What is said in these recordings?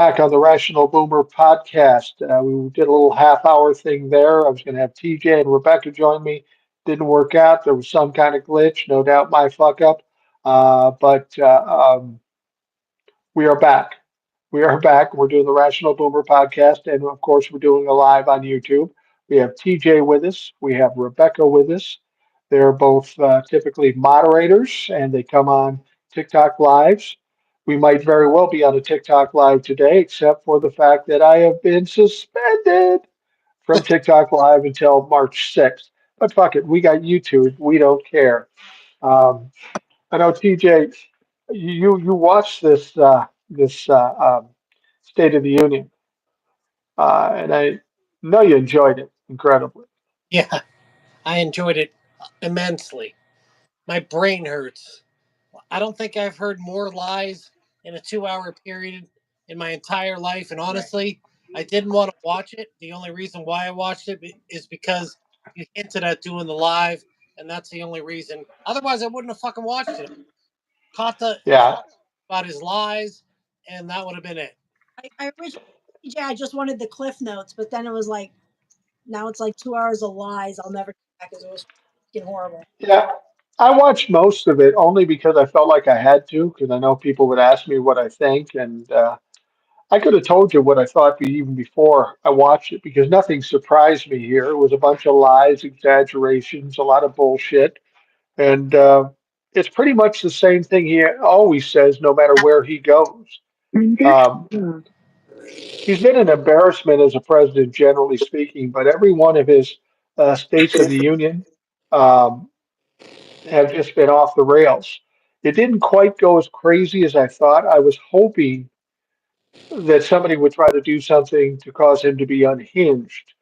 Back on the Rational Boomer podcast. We did a little half-hour thing there. I was going to have TJ and Rebecca join me. Didn't work out. There was some kind of glitch, no doubt my fuck up. But we are back. We are back. We're doing the Rational Boomer podcast, and of course, we're doing a live on YouTube. We have TJ with us. We have Rebecca with us. They're both typically moderators, and they come on TikTok lives. We might very well be on a TikTok live today, except for the fact that I have been suspended from TikTok live until March 6th. But fuck it, we got YouTube. We don't care. Um, I know TJ, you watched this State of the Union, and I know you enjoyed it incredibly. Yeah, I enjoyed it immensely. My brain hurts. I don't think I've heard more lies in a 2 hour period in my entire life. And honestly, I didn't want to watch it. The only reason why I watched it is because you hinted at doing the live, and that's the only reason. Otherwise, I wouldn't have fucking watched it. Caught the Yeah, about his lies, and that would have been it. I originally, yeah, I just wanted the cliff notes, but then it was like, now it's like 2 hours of lies. I'll never get back because it was fucking horrible. yeah. I watched most of it only because I felt like I had to, because I know people would ask me what I think, and I could have told you what I thought even before I watched it, because nothing surprised me here. It was a bunch of lies, exaggerations, a lot of bullshit. And it's pretty much the same thing he always says, no matter where he goes. Um, he's been an embarrassment as a president, generally speaking, but every one of his states of the union um, have just been off the rails. It didn't quite go as crazy as I thought. I was hoping that somebody would try to do something to cause him to be unhinged,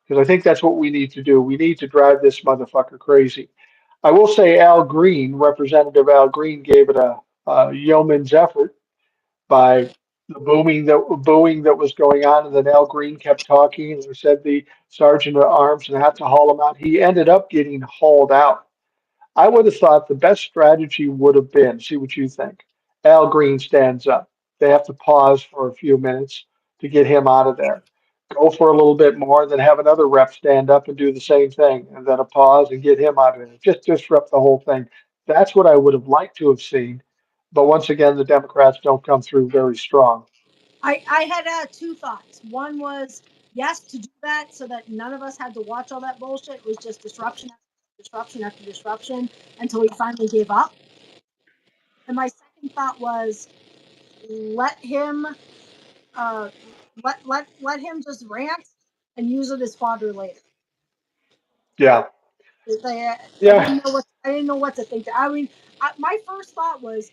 because I think that's what we need to do. We need to drive this motherfucker crazy. I will say Al Green, Representative Al Green, gave it a yeoman's effort by the booing that was going on, and then Al Green kept talking, and he said the sergeant at arms and had to haul him out. He ended up getting hauled out. I would have thought the best strategy would have been, see what you think. Al Green stands up. They have to pause for a few minutes to get him out of there. Go for a little bit more, then have another rep stand up and do the same thing, and then a pause and get him out of there. Just disrupt the whole thing. That's what I would have liked to have seen. But once again, the Democrats don't come through very strong. I had two thoughts. One was yes to do that so that none of us had to watch all that bullshit. It was just disruption after disruption after disruption until we finally gave up. And my second thought was let him uh, let him just rant and use it as fodder later. Yeah. Yeah. I didn't know what to think. I mean, my first thought was,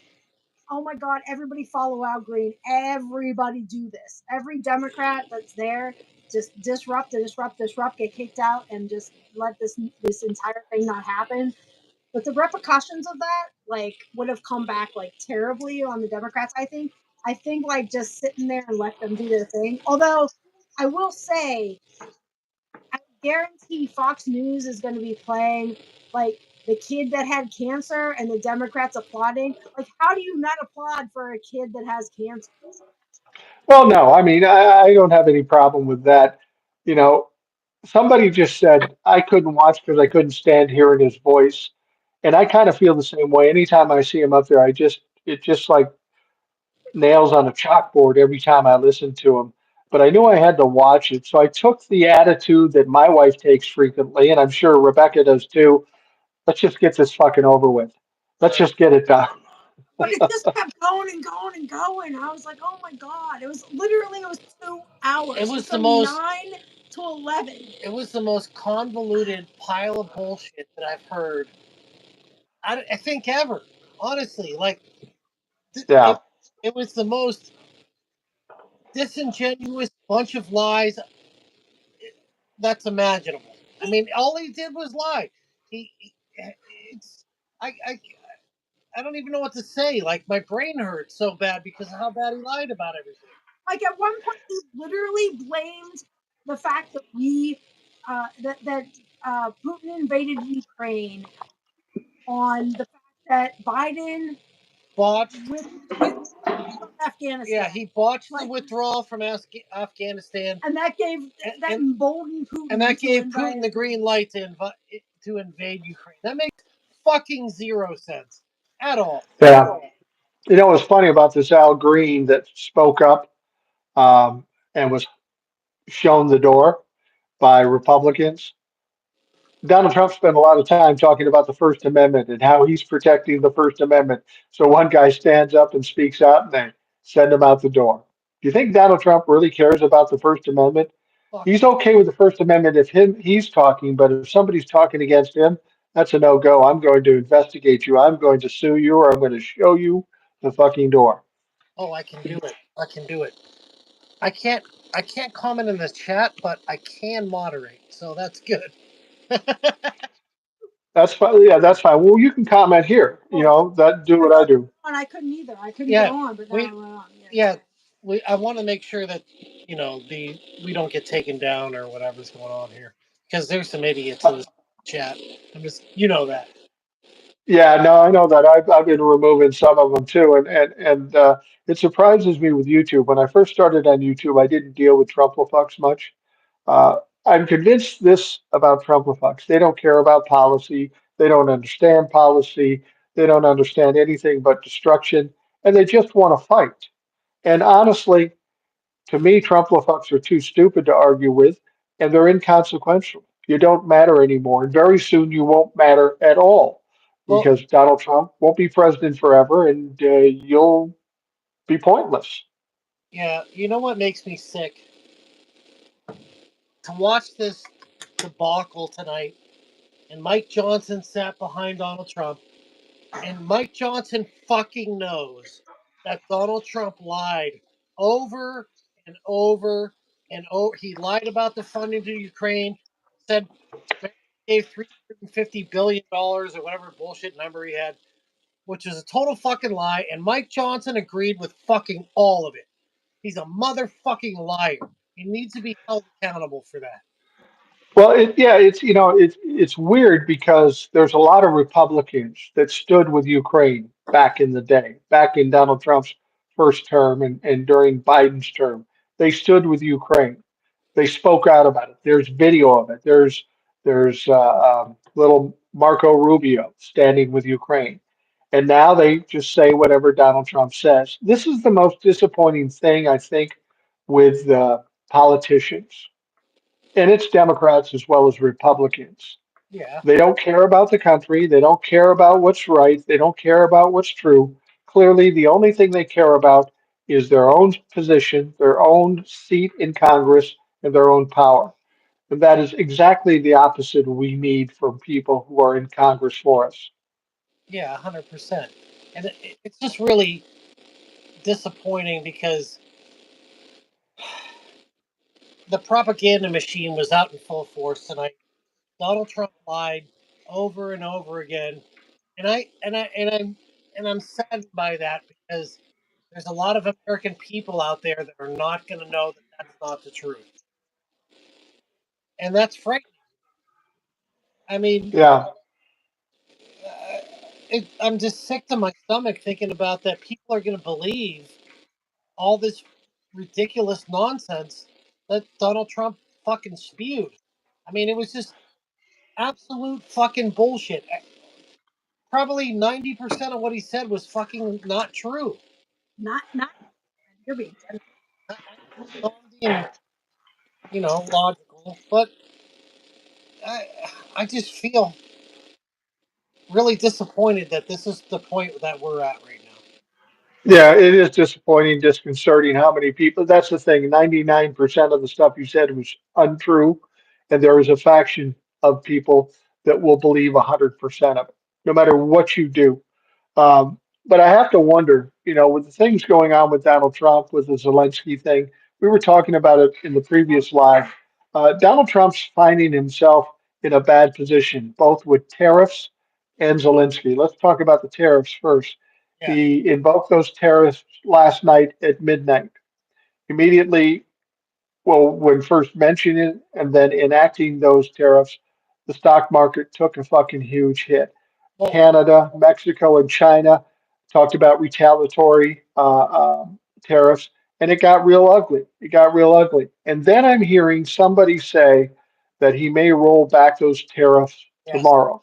oh my God, everybody follow Al Green. Everybody do this. Every Democrat that's there, just disrupt, get kicked out, and just let this entire thing not happen. But the repercussions of that, like, would have come back like terribly on the Democrats. I think. I think like just sitting there and let them do their thing. Although I will say, I guarantee Fox News is going to be playing like the kid that had cancer and the Democrats applauding. Like, how do you not applaud for a kid that has cancer? Well, no, I mean, I don't have any problem with that. You know, somebody just said I couldn't watch because I couldn't stand hearing his voice. And I kind of feel the same way. Anytime I see him up there, it just like nails on a chalkboard every time I listen to him. But I knew I had to watch it. So I took the attitude that my wife takes frequently, and I'm sure Rebecca does too. Let's just get this fucking over with. Let's just get it done. But it just kept going and going and going. I was like, oh my God. It was 2 hours. It was the from most 9 to 11. It was the most convoluted pile of bullshit that I've heard. I think ever. Honestly, like Yeah. it, it was the most disingenuous bunch of lies that's imaginable. I mean, all he did was lie. He it's I I don't even know what to say. Like my brain hurts so bad because of how bad he lied about everything. Like at one point, he literally blamed the fact that Putin invaded Ukraine on the fact that Biden botched. with Yeah, Afghanistan. he botched the Like, withdrawal from Afghanistan, and that gave and, that and emboldened and Putin that to gave invade. Putin the green light to invade Ukraine. That makes fucking zero sense at all. Yeah. You know what's funny about this Al Green that spoke up and was shown the door by Republicans? Donald Trump spent a lot of time talking about the First Amendment and how he's protecting the First Amendment. So one guy stands up and speaks out, and they send him out the door. Do you think Donald Trump really cares about the First Amendment? Fuck He's no. okay with the First Amendment if he's talking, but if somebody's talking against him, that's a no go. I'm going to investigate you. I'm going to sue you, or I'm going to show you the fucking door. Oh, I can do it. I can do it. I can't. I can't comment in the chat, but I can moderate, so that's good. That's fine. Yeah, that's fine. Well, you can comment here. You Oh, know that. Do I what I thought do. I couldn't either. I couldn't get Yeah, on, but now we. I'm on. Yeah, Yeah, okay. I want to make sure that the we don't get taken down or whatever's going on here because there's some idiots in this chat. I'm just that. Yeah, no, I know that. I've been removing some of them too, and it surprises me with YouTube. When I first started on YouTube, I didn't deal with Trumplefucks much. Uh, I'm convinced this about Trumplefucks. They don't care about policy. They don't understand policy. They don't understand anything but destruction, and they just want to fight. And honestly, to me, Trump-fucks are too stupid to argue with, and they're inconsequential. You don't matter anymore, and very soon you won't matter at all Well, because Donald Trump won't be president forever, and you'll be pointless. yeah, you know what makes me sick to watch this debacle tonight, and Mike Johnson sat behind Donald Trump, and Mike Johnson fucking knows that Donald Trump lied over and over and over. He lied about the funding to Ukraine, said America gave $350 billion or whatever bullshit number he had, which is a total fucking lie. And Mike Johnson agreed with fucking all of it. He's a motherfucking liar. He needs to be held accountable for that. Well, yeah, it's weird because there's a lot of Republicans that stood with Ukraine back in the day, back in Donald Trump's first term and during Biden's term. They stood with Ukraine. They spoke out about it. There's video of it. There's little Marco Rubio standing with Ukraine, and now they just say whatever Donald Trump says. This is the most disappointing thing I think with politicians, and it's Democrats as well as Republicans. Yeah, They don't care about the country. They don't care about what's right. They don't care about what's true. Clearly, the only thing they care about is their own position, their own seat in Congress, and their own power. And that is exactly the opposite we need from people who are in Congress for us. yeah, 100%. And it's just really disappointing because the propaganda machine was out in full force tonight. Donald Trump lied over and over again, and I'm saddened by that because there's a lot of American people out there that are not going to know that that's not the truth, and that's frightening. I mean, Yeah. I'm just sick to my stomach thinking about that. People are going to believe all this ridiculous nonsense that Donald Trump fucking spewed. I mean, it was just absolute fucking bullshit. Probably 90% of what he said was fucking not true. Not you're being generous. I'm being, logical, but I, I just feel really disappointed that this is the point that we're at right now. Yeah, it is disappointing, disconcerting how many people. That's the thing. 99% of the stuff you said was untrue, and there is a faction of people that will believe 100% of it, no matter what you do. But I have to wonder, with the things going on with Donald Trump, with the Zelensky thing, we were talking about it in the previous live. Donald Trump's finding himself in a bad position, both with tariffs and Zelensky. Let's talk about the tariffs first. Yeah. He invoked those tariffs last night at midnight. Immediately, well, when first mentioning and then enacting those tariffs, the stock market took a fucking huge hit. Well, Canada, Mexico, and China talked about retaliatory tariffs, and it got real ugly. It got real ugly. And then I'm hearing somebody say that he may roll back those tariffs Yes. tomorrow.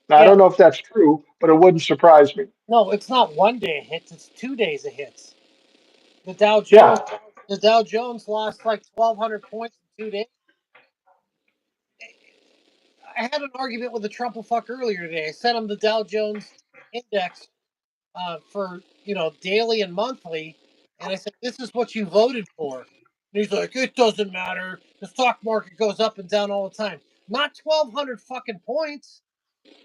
Now, I Yeah. don't know if that's true, but it wouldn't surprise me. No, it's not 1 day of hits, it's 2 days of hits. The Dow Yeah, Jones the Dow Jones lost like 1,200 points in 2 days. I had an argument with the Trumplefuck earlier today. I sent him the Dow Jones index for daily and monthly, and I said, "This is what you voted for." And he's like, "It doesn't matter. The stock market goes up and down all the time. Not 1,200 fucking points.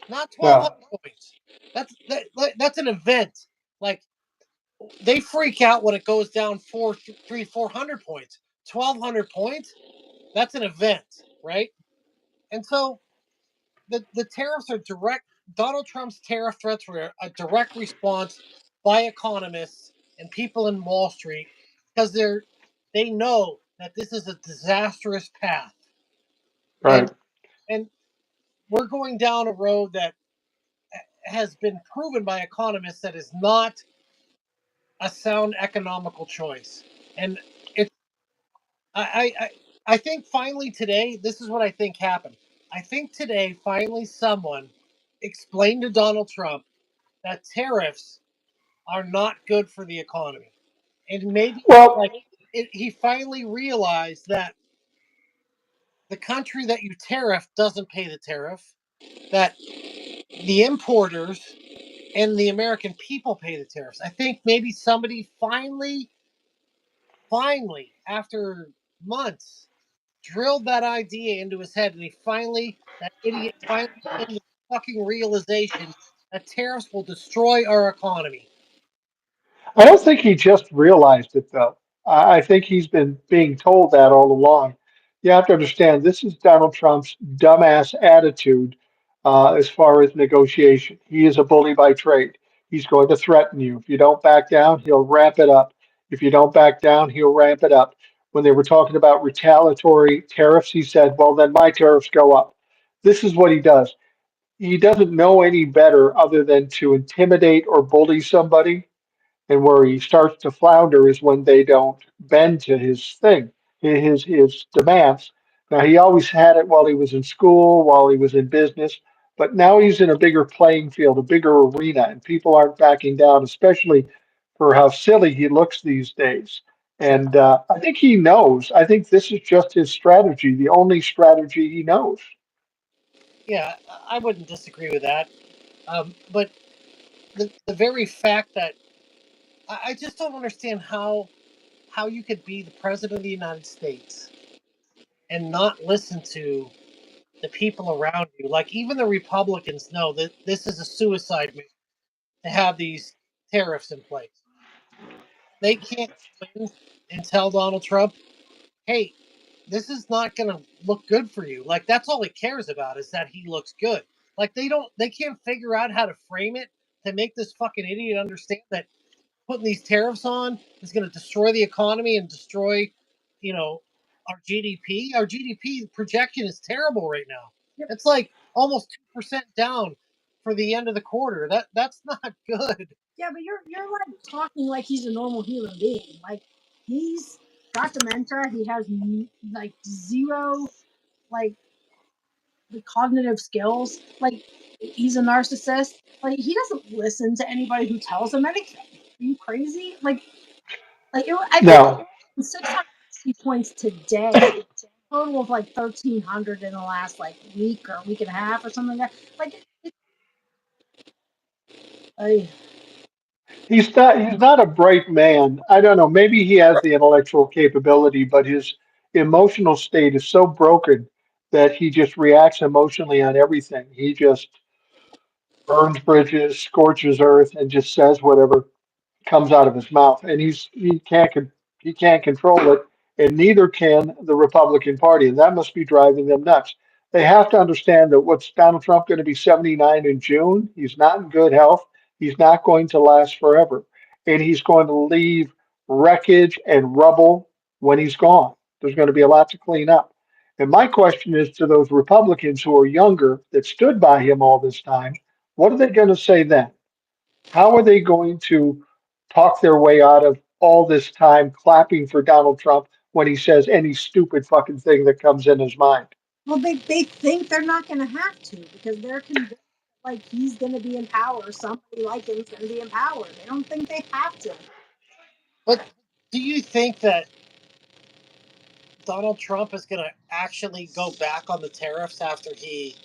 Not twelve yeah. hundred points. That's an event. Like they freak out when it goes down 400 points. 1,200 points. That's an event, right? And so the tariffs are direct. Donald Trump's tariff threats were a direct response by economists and people in Wall Street because they know that this is a disastrous path, Right. and we're going down a road that has been proven by economists that is not a sound economical choice. And it's I think finally today, this is what I think happened. I think today finally someone explained to Donald Trump that tariffs are not good for the economy. And maybe Well, like he finally realized that the country that you tariff doesn't pay the tariff, that the importers and the American people pay the tariffs. I think maybe somebody finally, after months, drilled that idea into his head, and that idiot finally came to the fucking realization that tariffs will destroy our economy. I don't think he just realized it, though. I think he's been being told that all along. You have to understand, this is Donald Trump's dumbass attitude as far as negotiation. He is a bully by trade. He's going to threaten you. If you don't back down, he'll ramp it up. If you don't back down, he'll ramp it up. When they were talking about retaliatory tariffs, he said, well, then my tariffs go up. This is what he does. He doesn't know any better other than to intimidate or bully somebody, and where he starts to flounder is when they don't bend to his thing, his demands. Now he always had it while he was in school, while he was in business, but now he's in a bigger playing field, a bigger arena, and people aren't backing down, especially for how silly he looks these days. Yeah, And I think he knows. I think this is just his strategy, the only strategy he knows. yeah, I wouldn't disagree with that. But the very fact that I just don't understand how you could be the president of the United States and not listen to the people around you. Like even the Republicans know that this is a suicide mission to have these tariffs in place. They can't win and tell Donald Trump, "Hey, this is not going to look good for you." Like that's all he cares about is that he looks good. Like they can't figure out how to frame it to make this fucking idiot understand that putting these tariffs on is going to destroy the economy and destroy, you know, our GDP. Our GDP projection is terrible right now. Yep. It's like almost 2% down for the end of the quarter. That's not good. Yeah, but you're like talking like he's a normal human being. Like he's got dementia. He has like zero like the cognitive skills. Like he's a narcissist. Like he doesn't listen to anybody who tells him anything. Are you crazy? I think Now, 650 points today. Total of like 1,300 in the last like week or week and a half or something like that. Like, I, he's not a bright man. I don't know. Maybe he has the intellectual capability, but his emotional state is so broken that he just reacts emotionally on everything. He just burns bridges, scorches earth, and just says whatever comes out of his mouth, and he can't control it, and neither can the Republican Party, and that must be driving them nuts. They have to understand that what's Donald Trump going to be 79 in June? He's not in good health. He's not going to last forever, and he's going to leave wreckage and rubble when he's gone. There's going to be a lot to clean up. And my question is to those Republicans who are younger that stood by him all this time, what are they going to say then? How are they going to talk their way out of all this time clapping for Donald Trump when he says any stupid fucking thing that comes in his mind? Well, they think they're not going to have to because they're convinced like he's going to be in power. Somebody like him is going to be in power. They don't think they have to. But do you think that Donald Trump is going to actually go back on the tariffs after he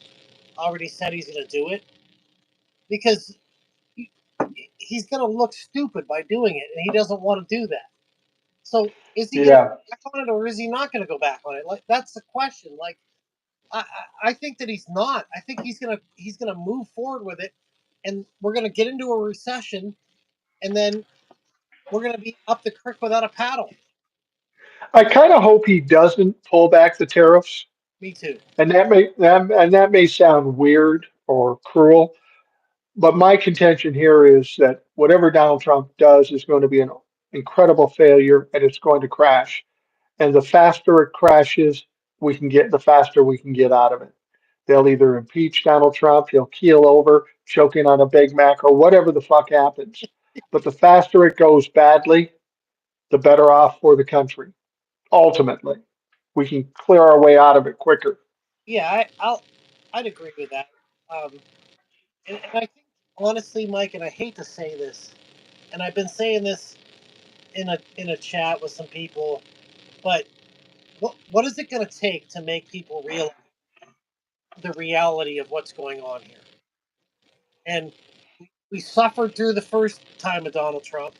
already said he's going to do it? Because he's going to look stupid by doing it, and he doesn't want to do that. So is he going to Yeah. go back on it, or is he not going to go back on it? Like that's the question. Like I think that he's not. I think he's gonna move forward with it, and we're gonna get into a recession, and then we're gonna be up the creek without a paddle. I kind of hope he doesn't pull back the tariffs, Me too. and that may sound weird or cruel, but my contention here is that whatever Donald Trump does is going to be an incredible failure and it's going to crash. And the faster it crashes, the faster we can get out of it. They'll either impeach Donald Trump, he'll keel over, choking on a Big Mac, or whatever the fuck happens. But the faster it goes badly, the better off for the country. Ultimately, we can clear our way out of it quicker. Yeah, I'd agree with that. Um, and I think honestly, Mike, and I hate to say this, and I've been saying this in a chat with some people, but what is it going to take to make people realize the reality of what's going on here? And we suffered through the first time of Donald Trump,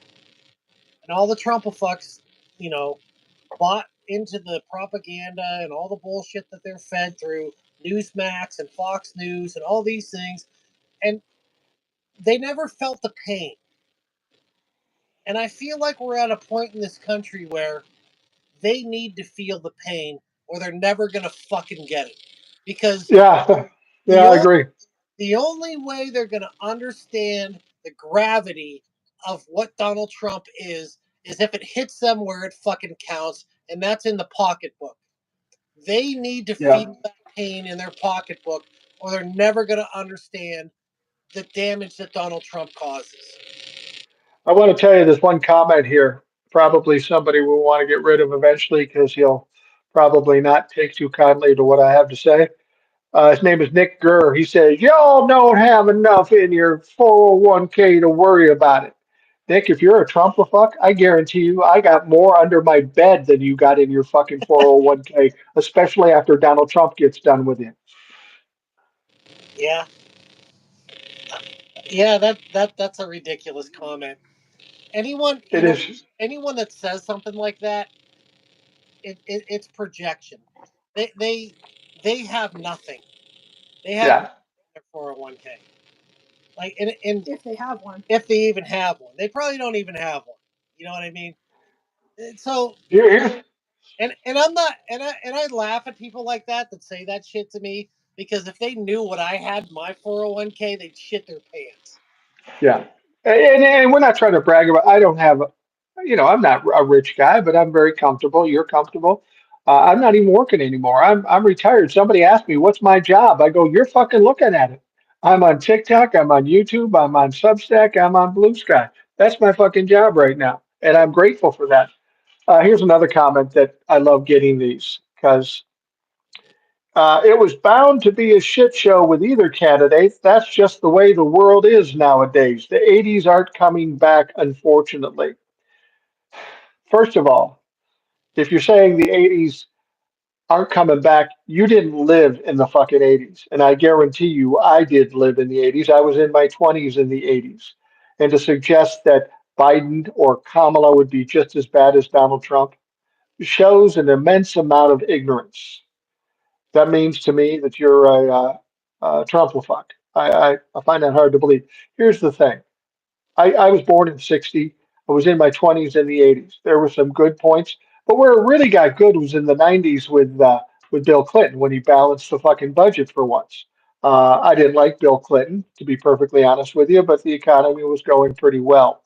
and all the Trumpafucks, you know, bought into the propaganda and all the bullshit that they're fed through Newsmax and Fox News and all these things, and they never felt the pain. And I feel like we're at a point in this country where they need to feel the pain, or they're never gonna fucking get it. Because Yeah, yeah, the I only agree. the only way they're gonna understand the gravity of what Donald Trump is if it hits them where it fucking counts, and that's in the pocketbook. They need to Yeah. feel that pain in their pocketbook, or they're never going to understand the damage that Donald Trump causes. I want to tell you this one comment here. Probably somebody will want to get rid of eventually because he'll probably not take too kindly to what I have to say. His name is Nick Gurr. He says, y'all don't have enough in your 401k to worry about it. Nick, if you're a Trumpafuck, I guarantee you I got more under my bed than you got in your fucking 401k, especially after Donald Trump gets done with it. Yeah, yeah, that's a ridiculous comment. Anyone, It is, anyone that says something like that, it's projection. They they they have nothing. They have nothing yeah. in their 401k. Like and If they have one. if they even have one, they probably don't even have one. You know what I mean? So Here, and I'm not and I laugh at people like that say that shit to me, because if they knew what I had in my 401k, they'd shit their pants. yeah. And we're not trying to brag about, I don't have, I'm not a rich guy, but I'm very comfortable. You're comfortable. I'm not even working anymore. I'm retired. Somebody asked me, what's my job? I go, you're fucking looking at it. I'm on TikTok. I'm on YouTube. I'm on Substack. I'm on Blue Sky. That's my fucking job right now. And I'm grateful for that. Here's another comment that I love getting these because it was bound to be a shit show with either candidate. That's just the way the world is nowadays. The 80s aren't coming back, unfortunately. First of all, if you're saying the 80s aren't coming back, you didn't live in the fucking 80s. And I guarantee you, I did live in the 80s. I was in my 20s in the 80s. And to suggest that Biden or Kamala would be just as bad as Donald Trump shows an immense amount of ignorance. That means to me that you're a Trumplafuck. I find that hard to believe. Here's the thing. I was born in 60. I was in my 20s in the 80s. There were some good points, but where it really got good was in the 90s with Bill Clinton when he balanced the fucking budget for once. I didn't like Bill Clinton, to be perfectly honest with you, but the economy was going pretty well.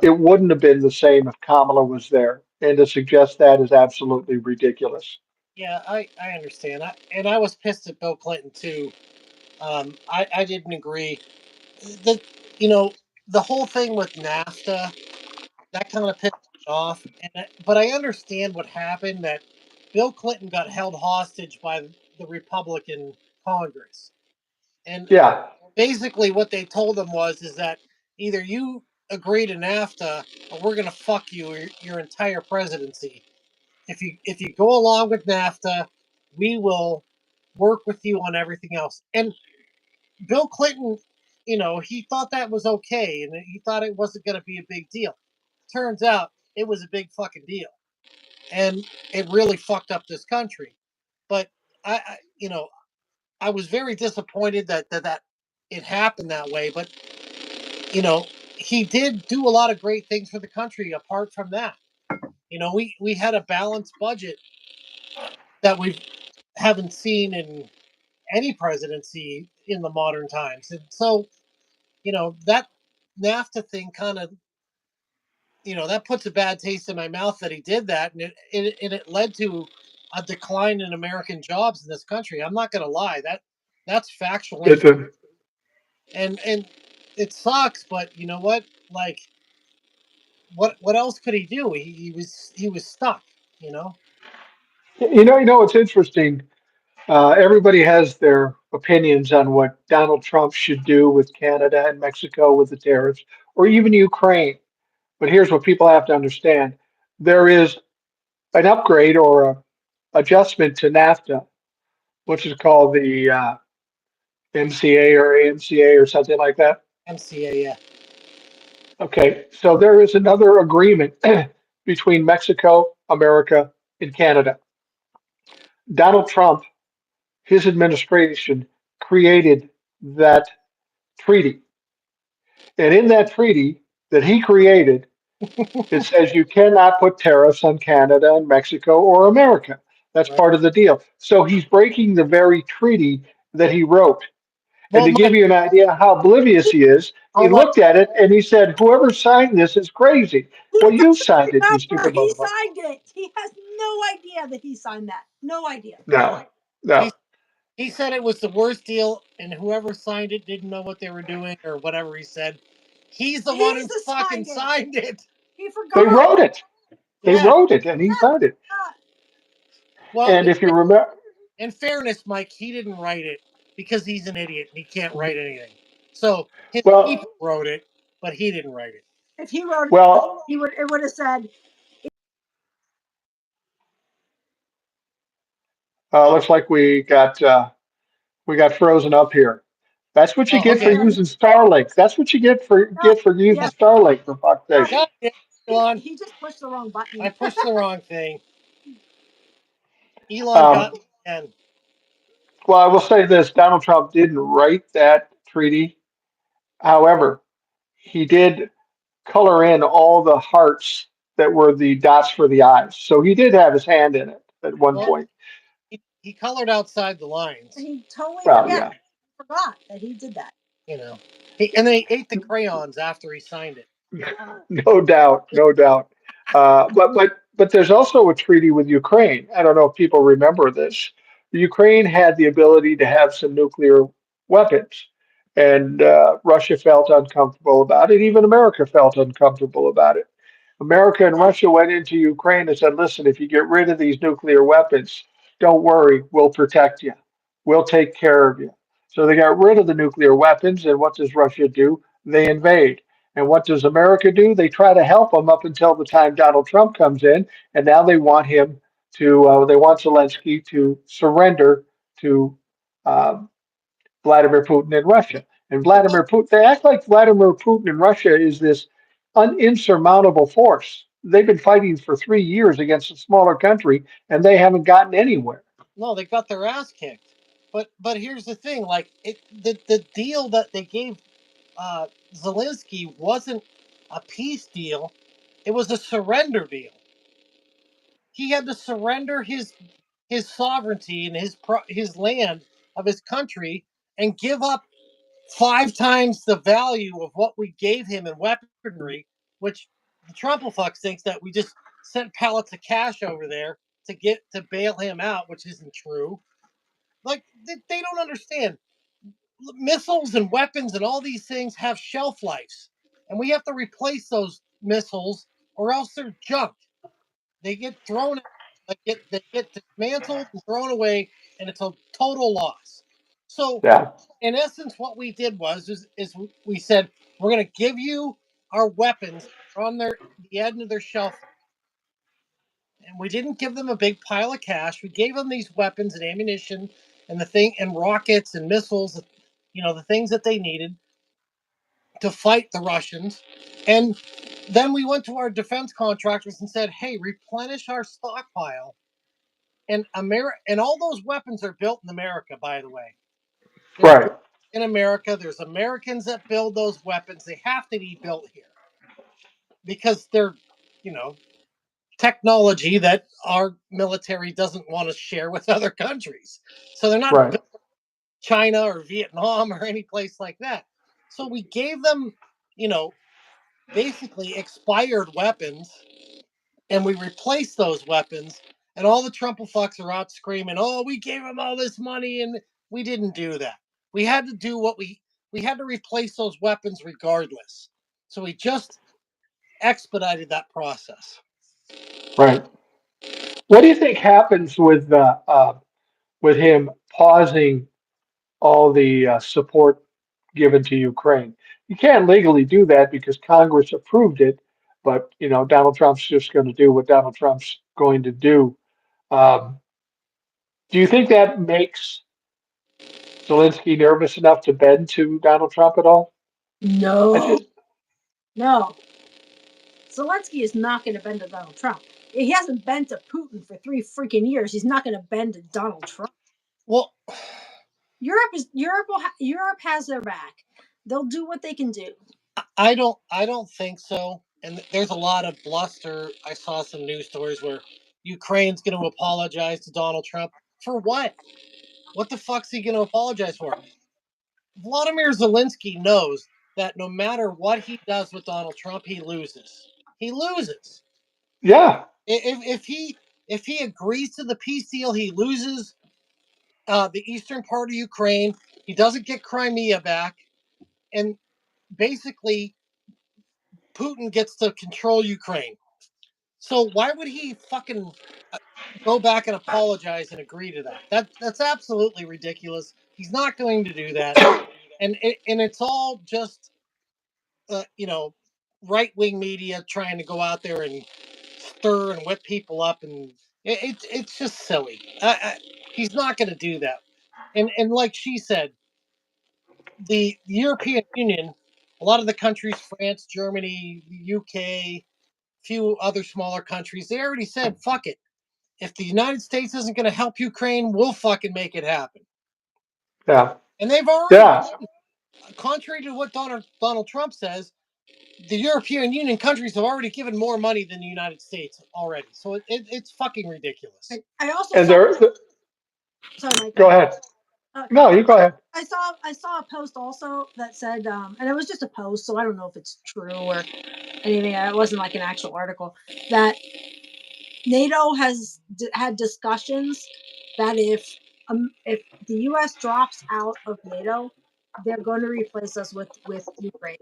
It wouldn't have been the same if Kamala was there, and to suggest that is absolutely ridiculous. Yeah, I understand. I was pissed at Bill Clinton too. I didn't agree that you know. the whole thing with NAFTA, that kind of pissed me off. But I understand what happened, that Bill Clinton got held hostage by the Republican Congress. And Yeah, basically what they told him was is that either you agree to NAFTA or we're going to fuck you your entire presidency. If you go along with NAFTA, we will work with you on everything else. And Bill Clinton, he thought that was okay, and he thought it wasn't going to be a big deal. Turns out it was a big fucking deal, and it really fucked up this country. But I was very disappointed that it happened that way. But you know, he did do a lot of great things for the country. Apart from that, we had a balanced budget that we haven't seen in any presidency in the modern times, and so that NAFTA thing kind of, that puts a bad taste in my mouth that he did that, and it led to a decline in American jobs in this country. I'm not going to lie, that's factual it's information, a, and it sucks. But you know what? Like, what else could he do? He was stuck. You know. it's interesting. Everybody has their opinions on what Donald Trump should do with Canada and Mexico with the tariffs, or even Ukraine. But here's what people have to understand: there is an upgrade or a adjustment to NAFTA, which is called the MCA or AMCA or something like that. MCA, yeah. Okay, so there is another agreement between Mexico, America, and Canada. Donald Trump, his administration created that treaty. And in that treaty that he created, it says you cannot put tariffs on Canada and Mexico or America. That's Right. part of the deal. So he's breaking the very treaty that he wrote. And Well, to give Mike. you an idea how oblivious he is, he Oh, Mike. looked at it and he said, whoever signed this is crazy. He Well, you doesn't signed it, you remember stupid he motherfucker. signed it. He has no idea that he signed that. No idea. No, no. He he said it was the worst deal, and whoever signed it didn't know what they were doing or whatever he said. He's the one who He's the fucking signed it. signed it. He They forgot. wrote it. They Yeah. wrote it and he Yeah, signed it. yeah. Well, And if you remember, in fairness, Mike, he didn't write it because he's an idiot and he can't write anything. So his well, people wrote it, but he didn't write it. If he wrote it, well, he would. It would have said, looks like we got frozen up here. That's what you Oh, get for okay. "Yeah, using Starlink. That's what you yeah, get for using yeah." Starlink for fuck's No, sake. he God damn it, Elon. he just pushed the wrong I button. pushed the wrong thing. Elon Um, got me again. well, I will say this: Donald Trump didn't write that treaty. However, he did color in all the hearts that were the dots for the eyes. So he did have his hand in it at one Well, point. he colored outside the lines, He totally Well, yeah. forgot that he did that. you know. And they ate the crayons after he signed it. No doubt, no doubt. But there's also a treaty with Ukraine. I don't know if people remember this. Ukraine had the ability to have some nuclear weapons, and Russia felt uncomfortable about it. Even America felt uncomfortable about it. America and Russia went into Ukraine and said, "Listen, if you get rid of these nuclear weapons, don't worry, we'll protect you. We'll take care of you." So they got rid of the nuclear weapons, and what does Russia do? They invade. And what does America do? They try to help them up until the time Donald Trump comes in, and now they want him they want Zelensky to surrender to um, Vladimir Putin in Russia. And Vladimir Putin, they act like Vladimir Putin in Russia is this insurmountable force. They've been fighting for 3 years against a smaller country, and they haven't gotten anywhere. No, they got their ass kicked. But here's the thing: like the deal that they gave Zelensky wasn't a peace deal; it was a surrender deal. He had to surrender his sovereignty and his land of his country and give up 5 times the value of what we gave him in weaponry, which the Trumplefucks thinks that we just sent pallets of cash over there to bail him out, which isn't true. Like they don't understand. Missiles and weapons and all these things have shelf lives. and we have to replace those missiles, or else they're junk. They get thrown out, they get dismantled and thrown away, and it's a total loss. So, Yeah. in essence, what we did is we said we're going to give you our weapons on the end of their shelf, and we didn't give them a big pile of cash. We gave them these weapons and ammunition and the thing and rockets and missiles, the things that they needed to fight the Russians. And then we went to our defense contractors and said, "Hey, replenish our stockpile." And all those weapons are built in America, by the way. They're Right. built in America. There's Americans that build those weapons. They have to be built here because they're, you know, technology that our military doesn't want to share with other countries. So they're not Right. built in China or Vietnam or any place like that. So we gave them, you know, basically expired weapons, and we replaced those weapons. And all the Trumple fucks are out screaming, "Oh, we gave them all this money," and we didn't do that. We had to do what we had to replace those weapons regardless. So we just expedited that process. Right. What do you think happens with him pausing all the support given to Ukraine? You can't legally do that because Congress approved it, but Donald Trump's just going to do what Donald Trump's going to do. Um, do you think that makes Zelensky nervous enough to bend to Donald Trump at all? I No, just, no. Zelensky is not going to bend to Donald Trump. He hasn't bent to Putin for 3 freaking years. He's not going to bend to Donald Trump. Well, Europe has their back. They'll do what they can do. I don't think so. And there's a lot of bluster. I saw some news stories where Ukraine's going to apologize to Donald Trump for what? What the fuck's he going to apologize for? Vladimir Zelensky knows that no matter what he does with Donald Trump, he loses. He loses. yeah, If he agrees to the peace deal, he loses the eastern part of Ukraine. He doesn't get Crimea back, and basically Putin gets to control Ukraine. So why would he fucking go back and apologize and agree to that? That's absolutely ridiculous. He's not going to do that, and it's all just you know, right wing media trying to go out there and stir and whip people up, and it's just silly. He's not going to do that. And like she said, the European Union, a lot of the countries, France, Germany, UK, few other smaller countries, they already said, "Fuck it. If the United States isn't going to help Ukraine, we'll fucking make it happen." yeah, And they've already, yeah. contrary to what Donald Trump says, the European Union countries have already given more money than the United States already. So it's fucking ridiculous. I also And saw. there, Sorry, Mike. Go go ahead. ahead. No, you go ahead. I saw a post also that said, and it was just a post, so I don't know if it's true or anything. It wasn't like an actual article that NATO has had discussions that if the U.S. drops out of NATO, they're going to replace us with Ukraine.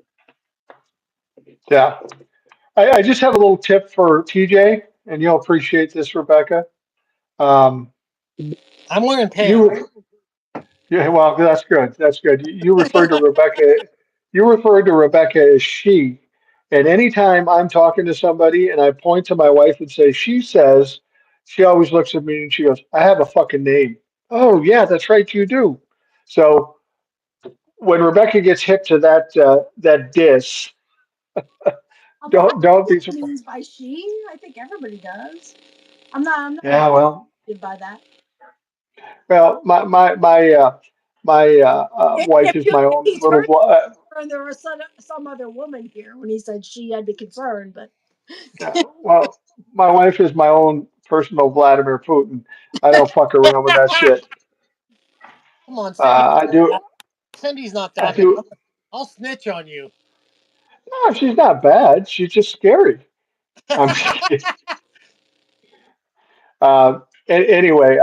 Yeah. I just have a little tip for TJ, and you'll appreciate this, Rebecca. Um, I'm wearing pants. you, yeah, well, that's good. That's good. You referred to Rebecca. You referred to Rebecca as she, and anytime I'm talking to somebody and I point to my wife and say she says, she always looks at me and she goes, "I have a fucking name." Oh yeah, that's right, you do. So when Rebecca gets hip to that diss, Although I don't think be it surprised. means by she, I think everybody does. I'm not Yeah, well, offended by that. well, my wife is my If own he little. turned and there was some other woman here when he said she, I'd be concerned. But Yeah, well, my wife is my own personal Vladimir Putin. I don't fuck around with that shit. Come on, Cindy. I do. Cindy's not I that bad. do. I'll snitch on you. No, she's not bad. She's just scary. I'm just kidding. Anyway,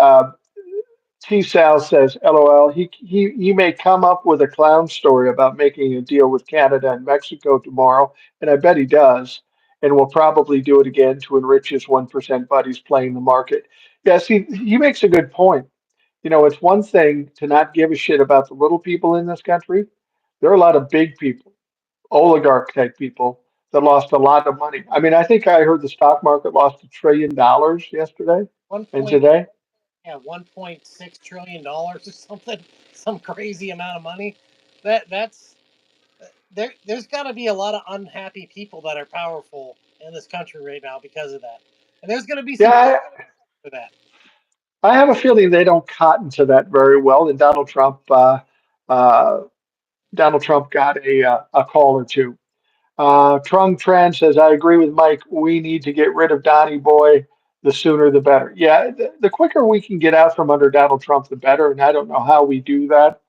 T Sal says, LOL, he may come up with a clown story about making a deal with Canada and Mexico tomorrow, and I bet he does, and will probably do it again to enrich his 1% buddies playing the market. Yes, he makes a good point. You know, it's one thing to not give a shit about the little people in this country. There are a lot of big people, oligarch type people that lost a lot of money. I mean, I think I heard the stock market lost $1 trillion yesterday One and point, today. yeah, $1.6 trillion or something, some crazy amount of money. That's there's got to be a lot of unhappy people that are powerful in this country right now because of that, and there's going to be some Yeah, for that. I have a feeling they don't cotton to that very well. And uh, Donald Trump got a call or two. Trung Tran says, I agree with Mike. We need to get rid of Donnie Boy. The sooner the better. Yeah, the quicker we can get out from under Donald Trump, the better. And I don't know how we do that.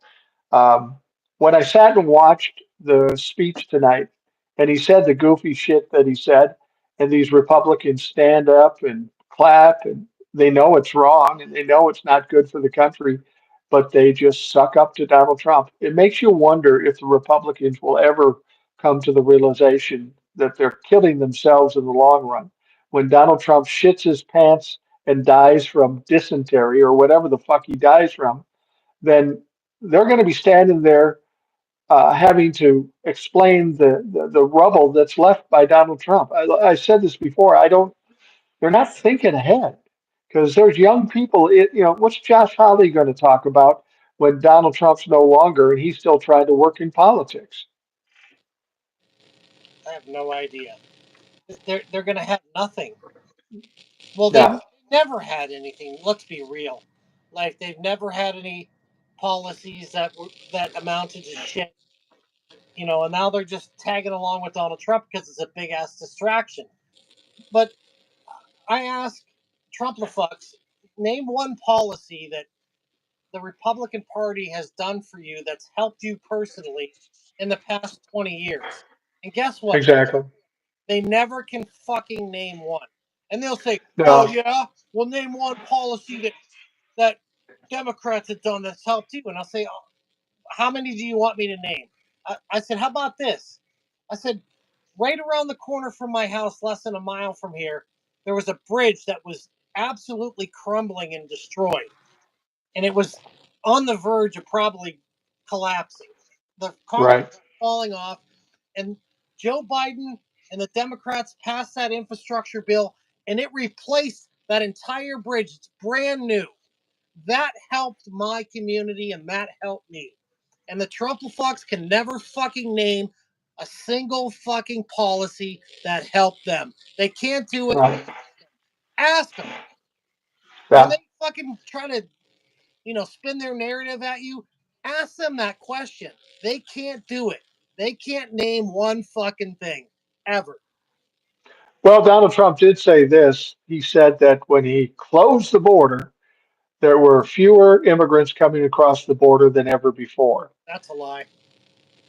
Um, when I sat and watched the speech tonight, and he said the goofy shit that he said, and these Republicans stand up and clap, and they know it's wrong, and they know it's not good for the country, but they just suck up to Donald Trump. It makes you wonder if the Republicans will ever come to the realization that they're killing themselves in the long run. When Donald Trump shits his pants and dies from dysentery or whatever the fuck he dies from, then they're going to be standing there having to explain the rubble that's left by Donald Trump. I said this before. I don't. They're not thinking ahead because there's young people. You know, what's Josh Hawley going to talk about when Donald Trump's no longer and he's still trying to work in politics? I have no idea. They're going to have nothing. Well, they've Yeah, never had anything. Let's be real. Like they've never had any policies that amounted to shit. And now they're just tagging along with Donald Trump because it's a big ass distraction. But I ask Trump the fucks, name one policy that the Republican Party has done for you that's helped you personally in the past 20 years. And guess what? exactly. They never can fucking name one. And they'll say, "Oh No, yeah, well name one policy that Democrats have done that's helped you." And I'll say, oh, "How many do you want me to name?" I said, "How about this?" I said, "Right around the corner from my house, less than a mile from here, there was a bridge that was absolutely crumbling and destroyed, and it was on the verge of probably collapsing. The concrete right, falling off, and Joe Biden and the Democrats passed that infrastructure bill, and it replaced that entire bridge. It's brand new. That helped my community, and that helped me. And the Trump fucks can never fucking name a single fucking policy that helped them. They can't do it. right. Ask them. When Yeah. they fucking try to spin their narrative at you, ask them that question. They can't do it. They can't name one fucking thing ever. Well, Donald Trump did say this. He said that when he closed the border, there were fewer immigrants coming across the border than ever before. That's a lie.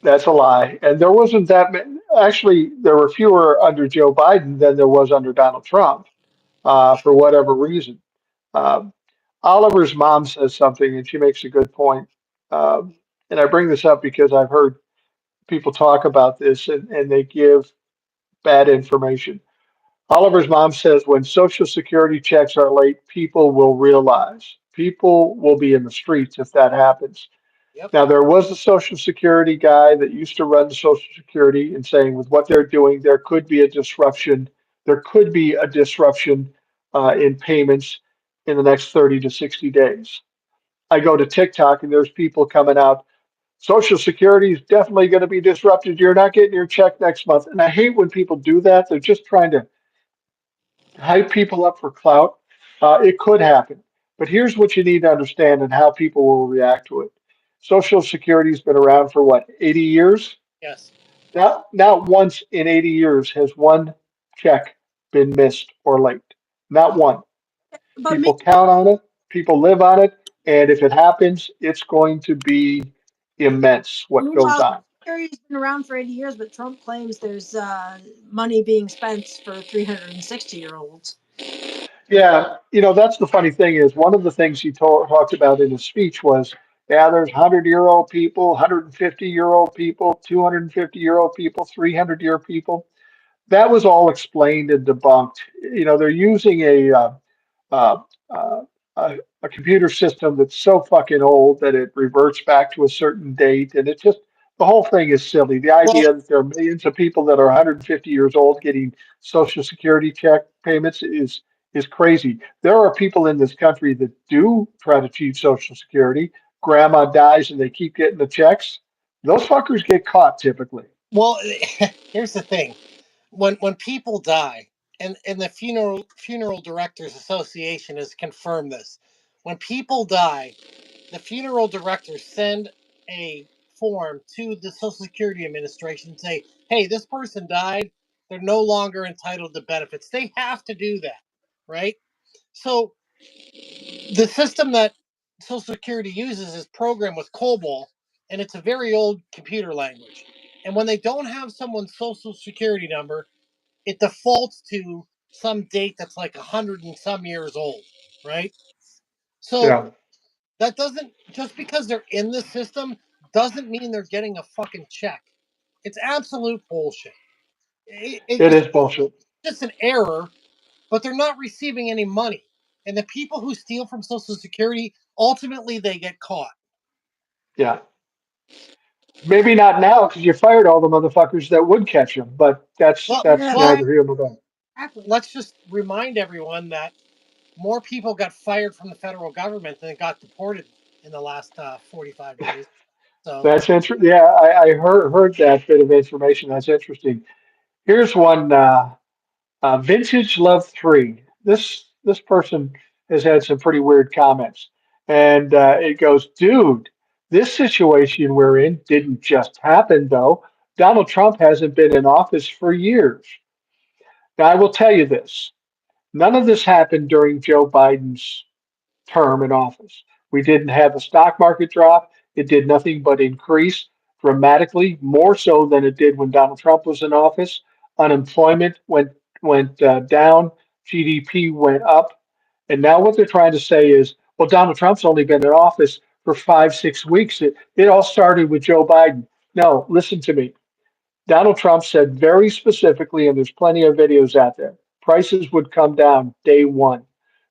That's a lie. And there wasn't that many. Actually, there were fewer under Joe Biden than there was under Donald Trump, for whatever reason. Um, Oliver's mom says something, and she makes a good point. And I bring this up because I've heard people talk about this, and they give bad information. Oliver's mom says when Social Security checks are late, people will realize. People will be in the streets if that happens. Yep. Now, there was a Social Security guy that used to run the Social Security and saying with what they're doing, there could be a disruption. There could be a disruption in payments in the next 30 to 60 days. I go to TikTok and there's people coming out. Social Security is definitely going to be disrupted. You're not getting your check next month. And I hate when people do that. They're just trying to hype people up for clout. It could happen. But here's what you need to understand and how people will react to it. Social Security's been around for what, 80 years? Yes. Not once in 80 years has one check been missed or late. Not one. But People count on it, people live on it, and if it happens, it's going to be immense what goes meanwhile, on. Secretary's been around for 80 years, but Trump claims there's money being spent for 360-year-olds. Yeah, that's the funny thing is one of the things he talked about in his speech was, yeah, there's 100-year-old people, 150-year-old people, 250-year-old people, 300-year people. That was all explained and debunked. They're using uh, uh, a computer system that's so fucking old that it reverts back to a certain date, and it just the whole thing is silly. The Well, idea that there are millions of people that are 150 years old getting Social Security check payments is crazy. There are people in this country that do try to cheat Social Security. Grandma dies and they keep getting the checks. Those fuckers get caught typically. well, here's the thing: when people die, and the funeral directors association has confirmed this. When people die, the funeral directors send a form to the Social Security Administration and say, "Hey, this person died. They're no longer entitled to benefits." They have to do that, right? So the system that Social Security uses is programmed with COBOL, and it's a very old computer language. And when they don't have someone's Social Security number, it defaults to some date that's like 100 and some years old, right? So Yeah, that doesn't, just because they're in the system doesn't mean they're getting a fucking check. It's absolute bullshit. it It's is bullshit. just an error, but they're not receiving any money. And the people who steal from Social Security, ultimately they get caught. Yeah. Maybe not now because you fired all the motherfuckers that would catch him, but that's Well, that's Yeah, well, neither here nor there. exactly. let's just remind everyone that more people got fired from the federal government than got deported in the last 45 days. So, That's interesting. Yeah, I heard that bit of information. That's interesting. Here's one. Vintage Love 3. This person has had some pretty weird comments, and it goes, dude. This situation we're in didn't just happen, though. Donald Trump hasn't been in office for years. Now, I will tell you this: none of this happened during Joe Biden's term in office. We didn't have a stock market drop. It did nothing but increase dramatically, more so than it did when Donald Trump was in office. Unemployment went down, GDP went up, and now what they're trying to say is, well, Donald Trump's only been in office for 5 6 weeks. It all started with Joe Biden. No, listen to me. Donald Trump said very specifically, and there's plenty of videos out there, prices would come down day one.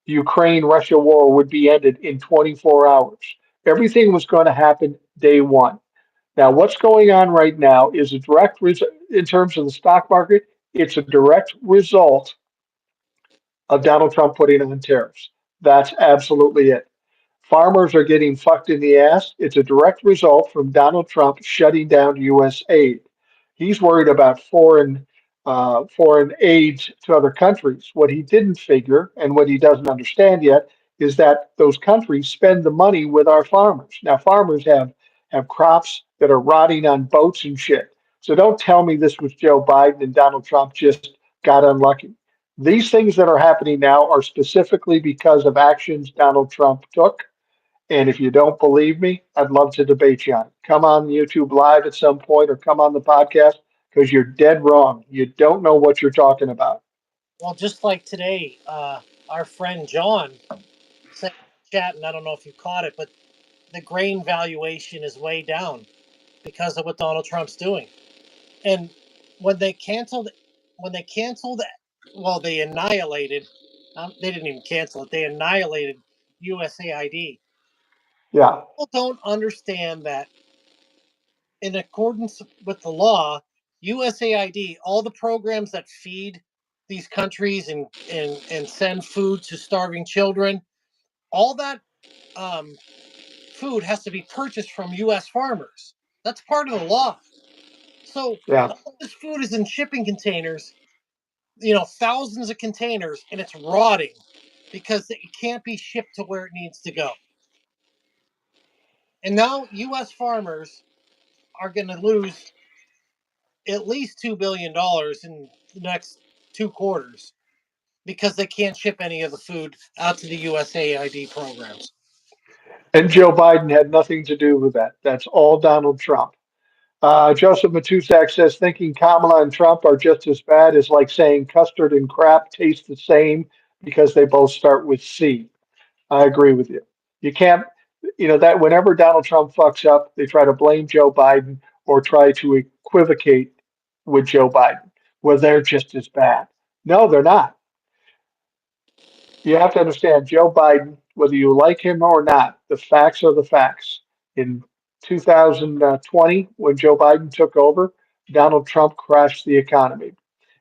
The Ukraine Russia war would be ended in 24 hours. Everything was going to happen day one. Now, what's going on right now is a in terms of the stock market, it's a direct result of Donald Trump putting on tariffs. That's absolutely it. Farmers are getting fucked in the ass. It's a direct result from Donald Trump shutting down U.S. aid. He's worried about foreign aid to other countries. What he didn't figure and what he doesn't understand yet is that those countries spend the money with our farmers. Now, farmers have crops that are rotting on boats and shit. So don't tell me this was Joe Biden and Donald Trump just got unlucky. These things that are happening now are specifically because of actions Donald Trump took, and if you don't believe me, I'd love to debate you on it. Come on YouTube Live at some point or come on the podcast because you're dead wrong. You don't know what you're talking about. well, just like today, our friend John said in chat, and I don't know if you caught it, but the grain valuation is way down because of what Donald Trump's doing. And when they canceled, when they canceled, well, they annihilated. They didn't even cancel it. They annihilated USAID. Yeah, People don't understand that in accordance with the law, USAID, all the programs that feed these countries and send food to starving children, all that um, food has to be purchased from U.S. farmers. That's part of the law. So yeah. all this food is in shipping containers, thousands of containers, and it's rotting because it can't be shipped to where it needs to go. And now U.S. farmers are going to lose at least $2 billion in the next 2 quarters because they can't ship any of the food out to the USAID programs. And Joe Biden had nothing to do with that. That's all Donald Trump. Joseph Matusak says thinking Kamala and Trump are just as bad is like saying custard and crap taste the same. because they both start with C. I agree with you. You can't, that whenever Donald Trump fucks up, they try to blame Joe Biden or try to equivocate with Joe Biden. Well, they're just as bad. No, they're not. You have to understand Joe Biden, whether you like him or not, the facts are the facts. In 2020, when Joe Biden took over, Donald Trump crashed the economy.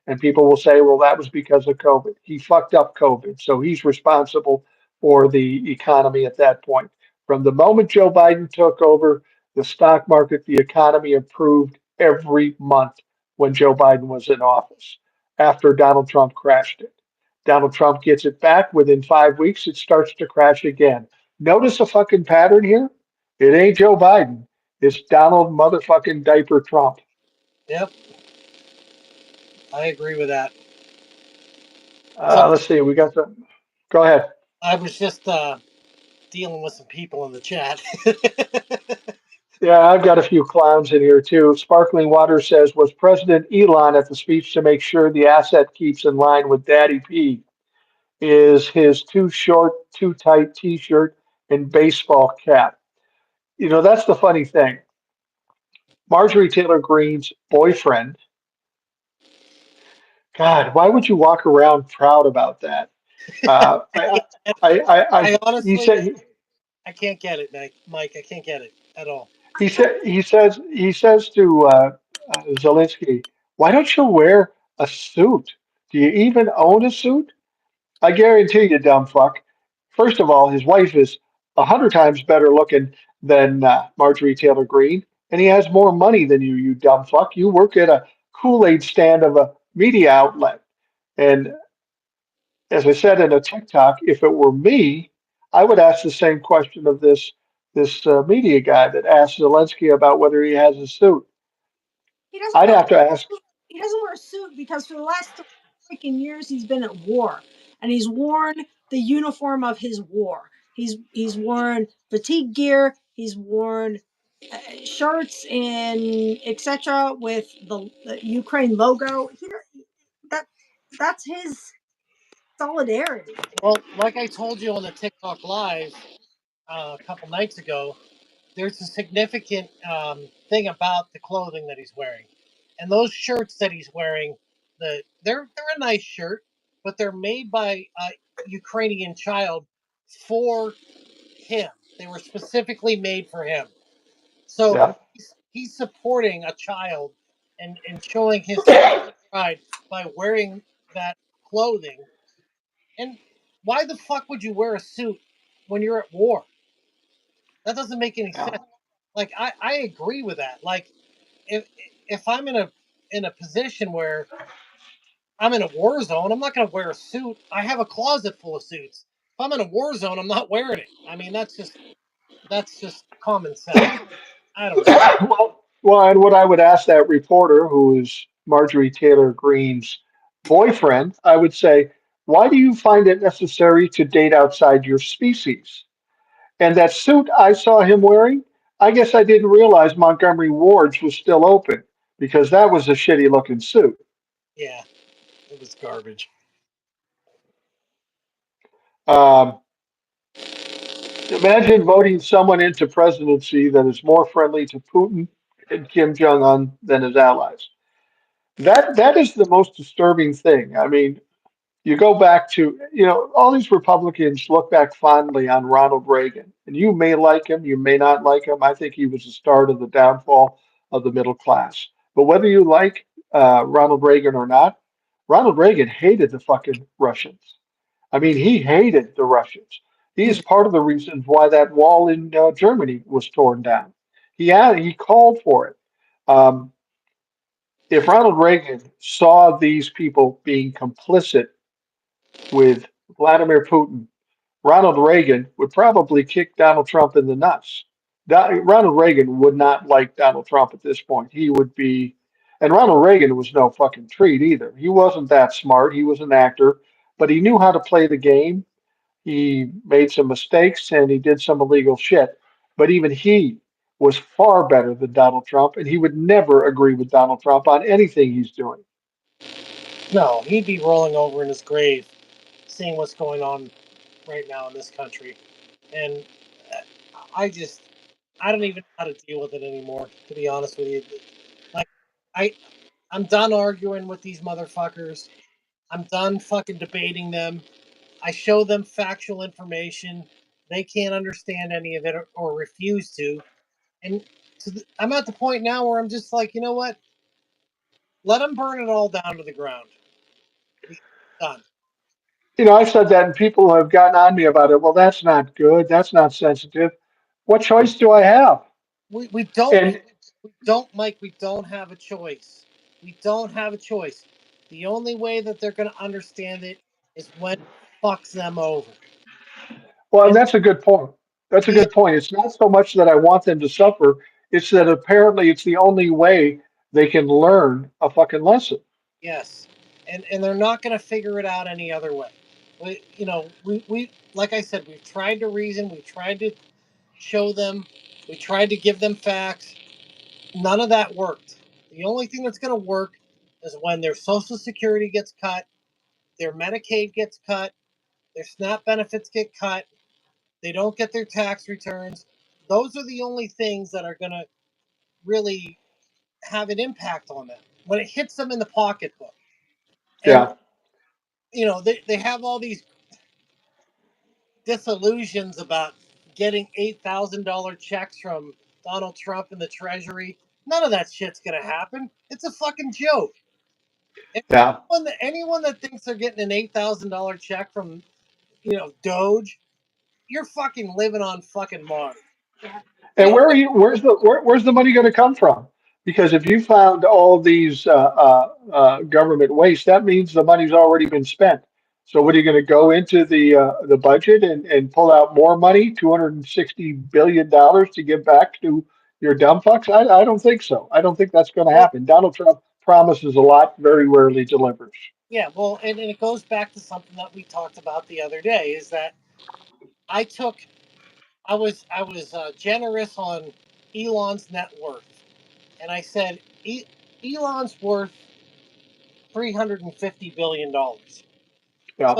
And people will say, well, that was because of COVID. He fucked up COVID. So he's responsible for the economy at that point. From the moment Joe Biden took over, the stock market, the economy improved every month when Joe Biden was in office after Donald Trump crashed it. Donald Trump gets it back. Within 5 weeks, it starts to crash again. Notice a fucking pattern here? It ain't Joe Biden. It's Donald motherfucking diaper Trump. Yep, I agree with that. So Let's see. We got the. Go ahead. I was just dealing with some people in the chat. Yeah, I've got a few clowns in here too. Sparkling Water says, was President Elon at the speech to make sure the asset keeps in line with Daddy P? Is his too short, too tight t-shirt and baseball cap? That's the funny thing. Marjorie Taylor Greene's boyfriend. God, why would you walk around proud about that? Uh, I I, can't get it. I, I he honestly, said, I can't get it, Mike. I can't get it at all. he says to Zelensky, "Why don't you wear a suit? Do you even own a suit?" I guarantee you, dumb fuck. First of all, his wife is 100 times better looking than Marjorie Taylor Greene, and he has more money than you. You dumb fuck. You work at a Kool-Aid stand of a media outlet, and as I said in a TikTok, if it were me, I would ask the same question of this media guy that asked Zelensky about whether he has a suit. He doesn't I'd wear have to ask. he doesn't wear a suit because for the last 3 freaking years he's been at war and he's worn the uniform of his war. He's worn fatigue gear. He's worn shirts and etc. with the Ukraine logo. That that's his solidarity. Well, like I told you on the TikTok live a couple nights ago, there's a significant thing about the clothing that he's wearing, and those shirts that he's wearing. They're a nice shirt, but they're made by a Ukrainian child for him. They were specifically made for him. So Yeah. he's supporting a child and showing his pride by wearing that clothing. And why the fuck would you wear a suit when you're at war? That doesn't make any Yeah. sense. Like I agree with that. Like if if I'm in a position where I'm in a war zone, I'm not going to wear a suit. I have a closet full of suits. If I'm in a war zone, I'm not wearing it. I mean, that's just common sense. I don't know. And what I would ask that reporter, who is Marjorie Taylor Greene's boyfriend, I would say, why do you find it necessary to date outside your species? And that suit I saw him wearing, I guess I didn't realize Montgomery Ward's was still open because that was a shitty looking suit. Yeah, it was garbage. Um, Imagine voting someone into presidency that is more friendly to Putin and Kim Jong Un than his allies. That is the most disturbing thing. I mean, you go back to, all these Republicans look back fondly on Ronald Reagan, and you may like him, you may not like him. I think he was the start of the downfall of the middle class. But whether you like Ronald Reagan or not, Ronald Reagan hated the fucking Russians. I mean, he hated the Russians. He is part of the reasons why that wall in Germany was torn down. He called for it. Um, if Ronald Reagan saw these people being complicit with Vladimir Putin, Ronald Reagan would probably kick Donald Trump in the nuts. Ronald Reagan would not like Donald Trump at this point. He would be, and Ronald Reagan was no fucking treat either. He wasn't that smart. He was an actor, but he knew how to play the game. He made some mistakes and he did some illegal shit. But even he was far better than Donald Trump, and he would never agree with Donald Trump on anything he's doing. No, he'd be rolling over in his grave seeing what's going on right now in this country, and I just I don't even know how to deal with it anymore. To be honest with you, like I I'm done arguing with these motherfuckers. I'm done fucking debating them. I show them factual information. They can't understand any of it or refuse to. And I'm at the point now where I'm just like, you know what? Let them burn it all down to the ground. Be done. I said that, and people have gotten on me about it. Well, that's not good. That's not sensitive. What choice do I have? We don't And Mike. We don't have a choice. We don't have a choice. The only way that they're going to understand it is when it fucks them over. well, and And that's a good point. That's a yeah, good point. It's not so much that I want them to suffer. It's that apparently it's the only way they can learn a fucking lesson. yes, and they're not going to figure it out any other way. We like I said, we've tried to reason, we tried to show them, we tried to give them facts. None of that worked. The only thing that's going to work is when their Social Security gets cut, their Medicaid gets cut, their SNAP benefits get cut, they don't get their tax returns. Those are the only things that are going to really have an impact on them when it hits them in the pocketbook. And Yeah, they have all these disillusions about getting $8,000 checks from Donald Trump and the Treasury. None of that shit's gonna happen. It's a fucking joke. And yeah. anyone that thinks they're getting an $8,000 check from Doge, you're fucking living on fucking Mars. Yeah. And The where are only you? Where's the money going to come from? Because if you found all these government waste, that means the money's already been spent. So what are you going to go into the budget and pull out more money, $260 billion to give back to your dumb fucks? I don't think so. I don't think that's going to well, happen. Donald Trump promises a lot, very rarely delivers. yeah, well, and it goes back to something that we talked about the other day is that I took I was generous on Elon's net worth, and I said Elon's worth $350 billion. Yeah,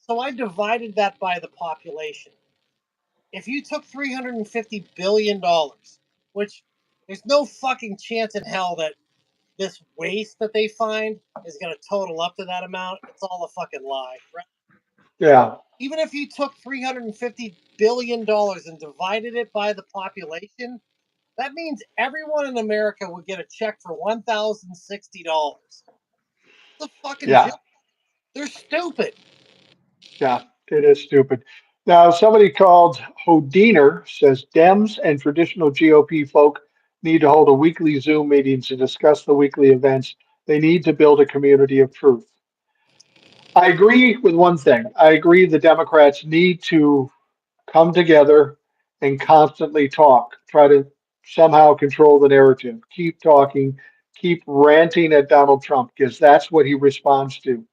So I divided that by the population. If you took $350 billion, which there's no fucking chance in hell that this waste that they find is going to total up to that amount, it's all a fucking lie, right? yeah, Even if you took $350 billion and divided it by the population, that means everyone in America would get a check for $1,060. It's a fucking yeah. joke. They're stupid. Yeah, it is stupid. Now, somebody called Hodiner says Dems and traditional GOP folk need to hold a weekly Zoom meeting to discuss the weekly events. They need to build a community of truth. I agree with one thing. I agree the Democrats need to come together and constantly talk, try to somehow control the narrative, keep talking, keep ranting at Donald Trump because that's what he responds to.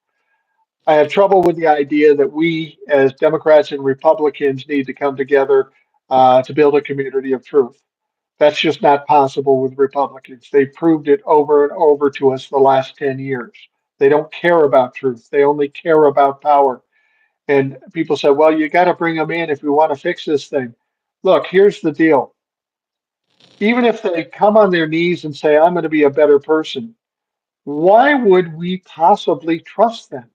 I have trouble with the idea that we, as Democrats and Republicans, need to come together to build a community of truth. That's just not possible with Republicans. They've proved it over and over to us the last 10 years. They don't care about truth, they only care about power. And people say, well, you got to bring them in if we want to fix this thing. Look, here's the deal. Even if they come on their knees and say, I'm going to be a better person, why would we possibly trust them?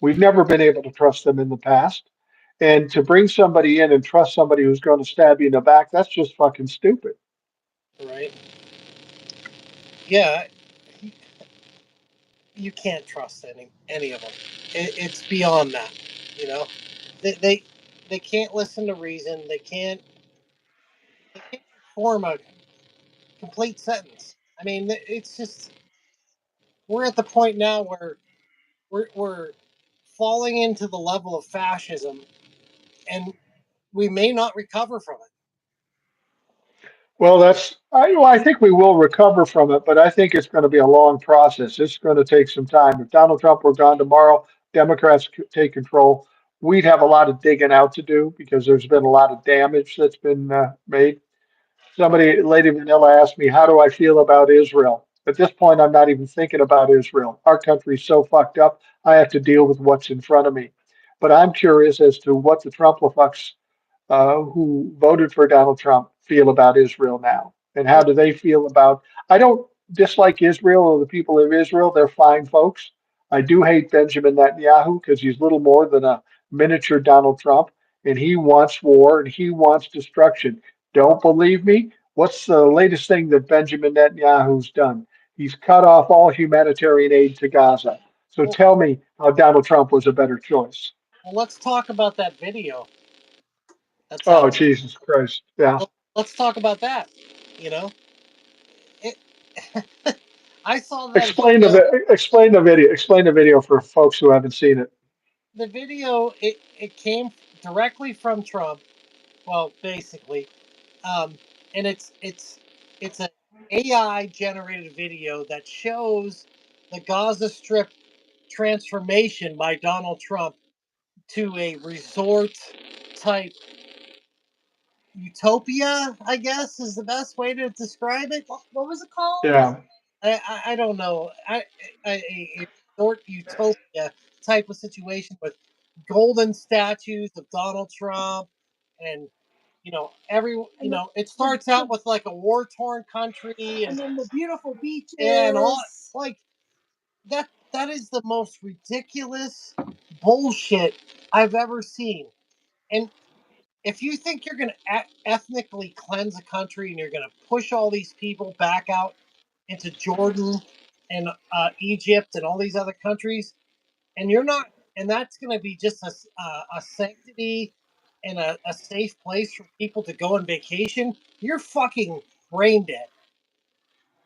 We've never been able to trust them in the past. And to bring somebody in and trust somebody who's going to stab you in the back, that's just fucking stupid. Right? Yeah, you can't trust any of them. It's beyond that. You know, they, they they can't listen to reason. They can't form a complete sentence. I mean, it's just we're at the point now where we're falling into the level of fascism, and we may not recover from it. Well, well, I think we will recover from it, but I think it's going to be a long process. It's going to take some time. If Donald Trump were gone tomorrow, Democrats could take control. We'd have a lot of digging out to do because there's been a lot of damage that's been made. Somebody, Lady Vanilla, asked me, how do I feel about Israel? At this point, I'm not even thinking about Israel. Our country's so fucked up, I have to deal with what's in front of me. But I'm curious as to what the Trumplafucks who voted for Donald Trump feel about Israel now, and how Well, do they feel about? I don't dislike Israel or the people of Israel; they're fine folks. I do hate Benjamin Netanyahu because he's little more than a miniature Donald Trump, and he wants war and he wants destruction. Don't believe me? What's the latest thing that Benjamin Netanyahu's done? He's cut off all humanitarian aid to Gaza. So well, tell me how Donald Trump was a better choice. well, let's talk about that video that's out. Oh, Jesus Christ. Yeah. Let's talk about that. You know, it, I saw that Explain video. explain the video. Explain the video for folks who haven't seen it. The video it came directly from Trump. Well, basically, um, and it's an AI generated video that shows the Gaza Strip transformation by Donald Trump to a resort type utopia, I guess is the best way to describe it. What was it called? Yeah, I don't know. A resort utopia type of situation with golden statues of Donald Trump and And it the, starts out the with like a war torn country and then the beautiful and all beaches. like that is the most ridiculous bullshit I've ever seen. And if you think you're going to ethnically cleanse a country and you're going to push all these people back out into Jordan and Egypt and all these other countries, and you're not, and that's going to be just a sanctity and a safe place for people to go on vacation, you're fucking brain dead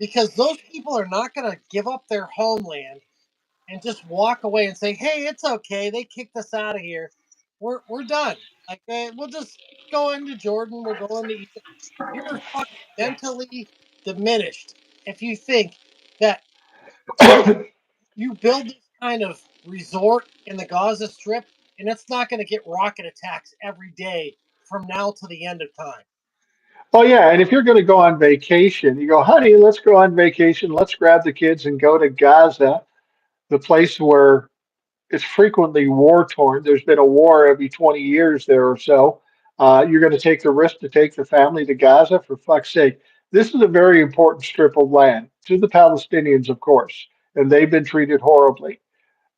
because those people are not going to give up their homeland and just walk away and say, "Hey, it's okay. They kicked us out of here. We're done. Like we'll just go into Jordan. We'll go into Egypt." You're fucking mentally diminished if you think that you build this kind of resort in the Gaza Strip and it's not going to get rocket attacks every day from now to the end of time. well, yeah, and if you're going to go on vacation, you go, honey, let's go on vacation. Let's grab the kids and go to Gaza, the place where it's frequently war torn. There's been a war every 20 years there or so. You're going to take the risk to take the family to Gaza? For fuck's sake. This is a very important strip of land to the Palestinians, of course, and they've been treated horribly.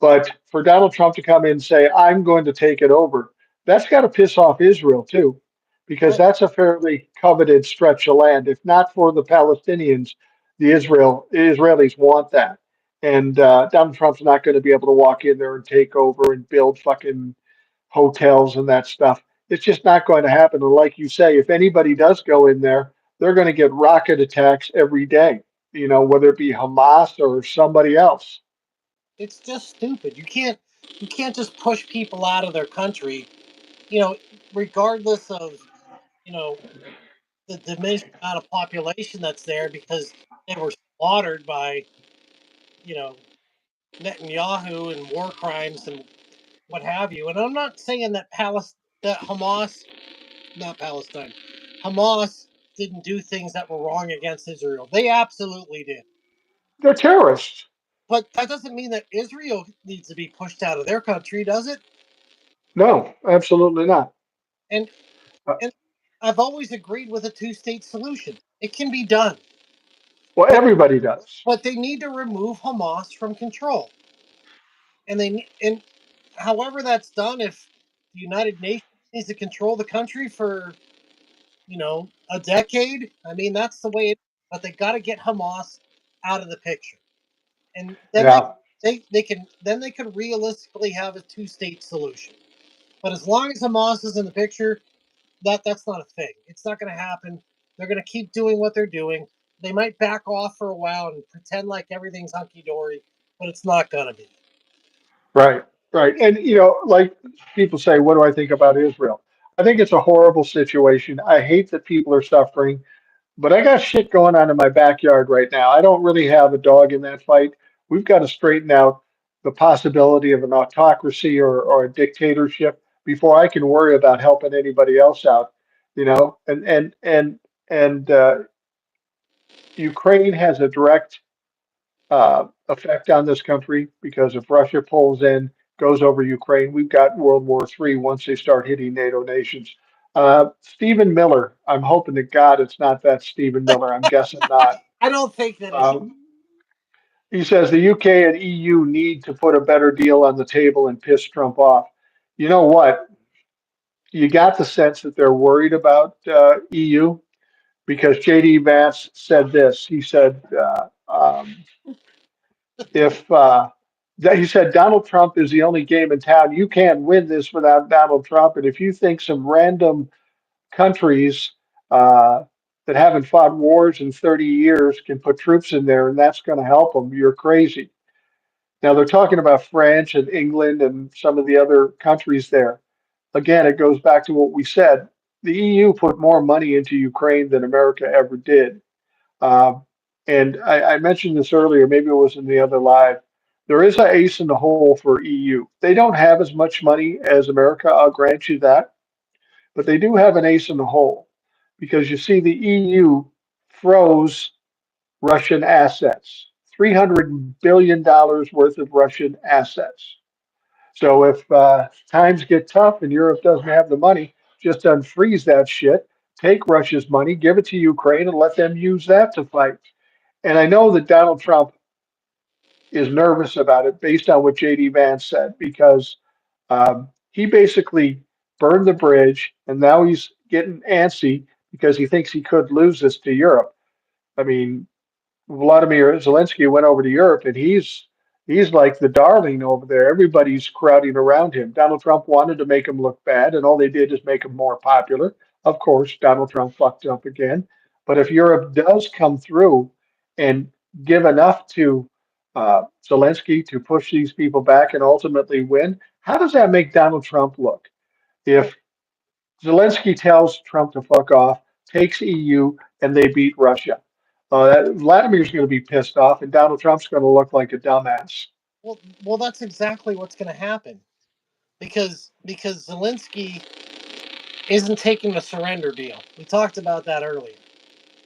But for Donald Trump to come in and say, I'm going to take it over, that's got to piss off Israel too, because Right. that's a fairly coveted stretch of land. If not for the Palestinians, the Israelis want that. And Donald Trump's not going to be able to walk in there and take over and build fucking hotels and that stuff. It's just not going to happen. And like you say, if anybody does go in there, they're going to get rocket attacks every day, whether it be Hamas or somebody else. It's just stupid. You can't just push people out of their country, you know, regardless of, you know, the diminished amount of population that's there because they were slaughtered by, you know, Netanyahu and war crimes and what have you. And I'm not saying that Hamas, not Palestine, Hamas didn't do things that were wrong against Israel. They absolutely did. They're terrorists. But that doesn't mean that Israel needs to be pushed out of their country, does it? No, absolutely not. And Uh, and I've always agreed with a two-state solution. It can be done, well, but everybody does. they need to remove Hamas from control. And however that's done, if the United Nations needs to control the country for a decade, I mean that's the way it. But they got to get Hamas out of the picture, and then Yeah, they could realistically have a two-state solution. But as long as Hamas is in the picture, that's not a thing. It's not going to happen. They're going to keep doing what they're doing. They might back off for a while and pretend like everything's hunky dory, but it's not going to be. right, right. And like people say, what do I think about Israel? I think it's a horrible situation. I hate that people are suffering, but I got shit going on in my backyard right now. I don't really have a dog in that fight. We've got to straighten out the possibility of an autocracy or a dictatorship before I can worry about helping anybody else out. And Ukraine has a direct effect on this country because if Russia pulls in, goes over Ukraine, we've got World War III once they start hitting NATO nations. Stephen Miller, I'm hoping to God it's not that Stephen Miller. I'm guessing not. I don't think that it. Um, he says the UK and EU need to put a better deal on the table and piss Trump off. You know what? You got the sense that they're worried about EU because JD Vance said this. He said, if he said Donald Trump is the only game in town, you can't win this without Donald Trump. And if you think some random countries uh, that haven't fought wars in 30 years can put troops in there and that's going to help them, you're crazy. Now they're talking about France and England and some of the other countries there. Again, it goes back to what we said. The EU put more money into Ukraine than America ever did. Um, and I mentioned this earlier, maybe it was in the other live. There is an ace in the hole for EU. They don't have as much money as America, I'll grant you that, but they do have an ace in the hole because you see, the EU froze Russian assets, $300 billion worth of Russian assets. So if times get tough and Europe doesn't have the money, just unfreeze that shit, take Russia's money, give it to Ukraine, and let them use that to fight. And I know that Donald Trump is nervous about it based on what JD Vance said, because he basically burned the bridge and now he's getting antsy because he thinks he could lose this to Europe. I mean, Vladimir Zelensky went over to Europe and he's like the darling over there. Everybody's crowding around him. Donald Trump wanted to make him look bad, and all they did is make him more popular. Of course, Donald Trump fucked up again. But if Europe does come through and give enough to Zelensky to push these people back and ultimately win, how does that make Donald Trump look? Well, If Zelensky tells Trump to fuck off, takes EU, and they beat Russia. Vladimir's going to be pissed off, and Donald Trump's going to look like a dumbass. well, that's exactly what's going to happen because Zelensky isn't taking the surrender deal. We talked about that earlier.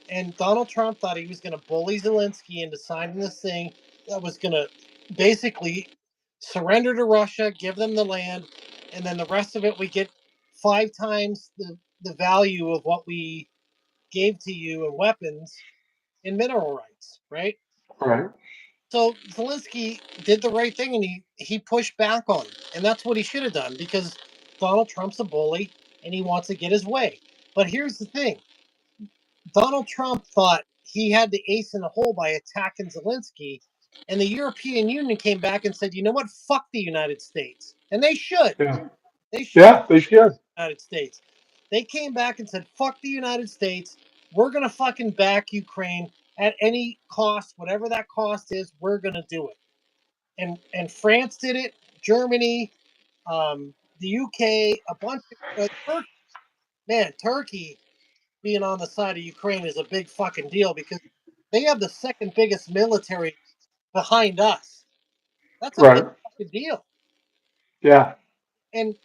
And Donald Trump thought he was going to bully Zelensky into signing this thing that was going to basically surrender to Russia, give them the land, and then the rest of it we get 5 times the value of what we gave to you in weapons and mineral rights, right? Right. So Zelensky did the right thing and he pushed back on him. And that's what he should have done because Donald Trump's a bully and he wants to get his way. But here's the thing, Donald Trump thought he had the ace in the hole by attacking Zelensky, and the European Union came back and said, "You know what? Fuck the United States," and they should. Yeah. They should Yeah, they should. the United States. They came back and said, "Fuck the United States. We're gonna fucking back Ukraine at any cost, whatever that cost is. We're gonna do it." And France did it. Germany, the UK, a bunch of Turkey. Man, Turkey being on the side of Ukraine is a big fucking deal because they have the second biggest military behind us. That's a big Right. fucking deal. Yeah. And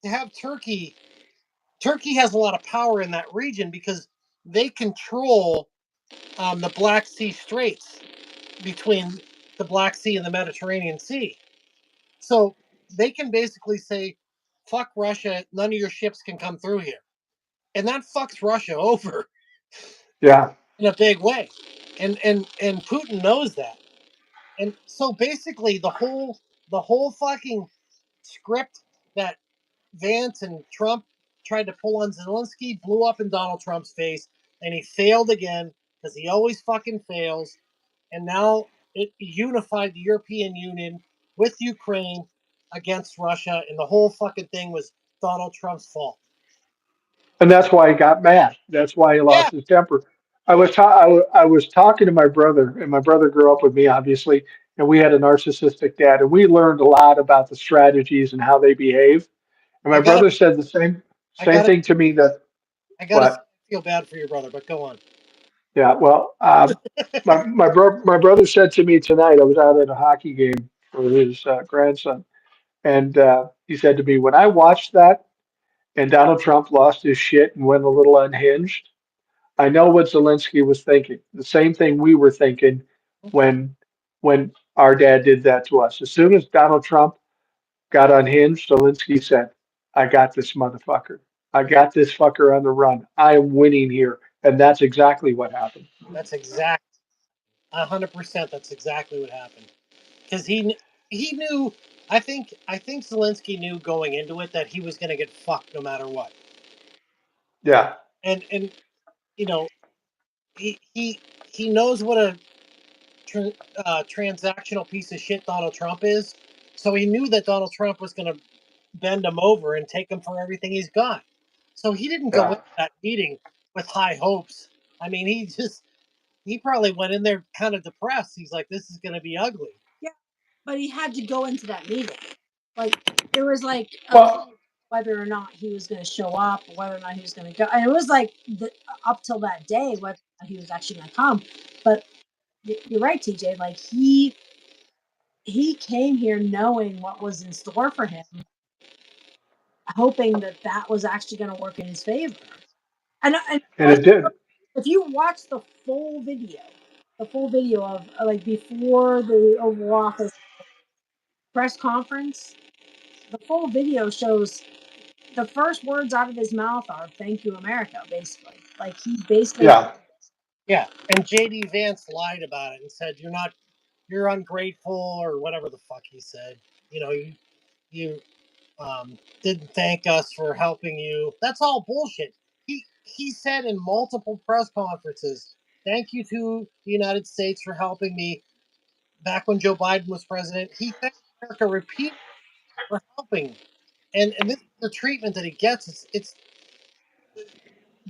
to have Turkey has a lot of power in that region because they control the Black Sea Straits between the Black Sea and the Mediterranean Sea. So they can basically say, fuck Russia, none of your ships can come through here. And that fucks Russia over Yeah. in a big way. And Putin knows that. And so basically the whole fucking script that Vance and Trump tried to pull on Zelensky blew up in Donald Trump's face, and he failed again because he always fucking fails. And now it unified the European Union with Ukraine against Russia, and the whole fucking thing was Donald Trump's fault. And that's why he got mad. That's why he Yeah, lost his temper. I was talking to my brother, and my brother grew up with me, obviously, and we had a narcissistic dad, and we learned a lot about the strategies and how they behave. And my I gotta, brother said the I same gotta, thing to me that I gotta what feel bad for your brother, but go on. yeah, well, my brother said to me tonight. I was out at a hockey game for his grandson, and he said to me, when I watched that and Donald Trump lost his shit and went a little unhinged, I know what Zelensky was thinking. The same thing we were thinking when when our dad did that to us. As soon as Donald Trump got unhinged. Zelensky said, I got this motherfucker. I got this fucker on the run. I am winning here. And that's exactly what happened. That's exact 100%. That's exactly what happened. Because he knew. I think Zelensky knew going into it that he was going to get fucked no matter what. Yeah. And you know he knows what a transactional piece of shit Donald Trump is. So he knew that Donald Trump was going to bend him over and take him for everything he's got. So he didn't go Yeah. into that meeting with high hopes. I mean, he probably went in there kind of depressed. He's like, this is going to be ugly. Yeah, but he had to go into that meeting. Like there was like a Well, point whether or not he was going to show up, or whether or not he was going to go. And it was like up till that day whether or not he was actually going to come. But you're right, TJ. Like he came here knowing what was in store for him, hoping that that was actually going to work in his favor. And and it did. if you watch the full video of like before the Oval Office press conference, the full video shows the first words out of his mouth are "Thank you, America." Basically, like he basically, Yeah. Yeah, and JD Vance lied about it and said you're ungrateful or whatever the fuck he said. You didn't thank us for helping you. That's all bullshit. He said in multiple press conferences, "Thank you to the United States for helping me." Back when Joe Biden was president, he thanked America repeatedly for helping. And this is the treatment that he gets. It's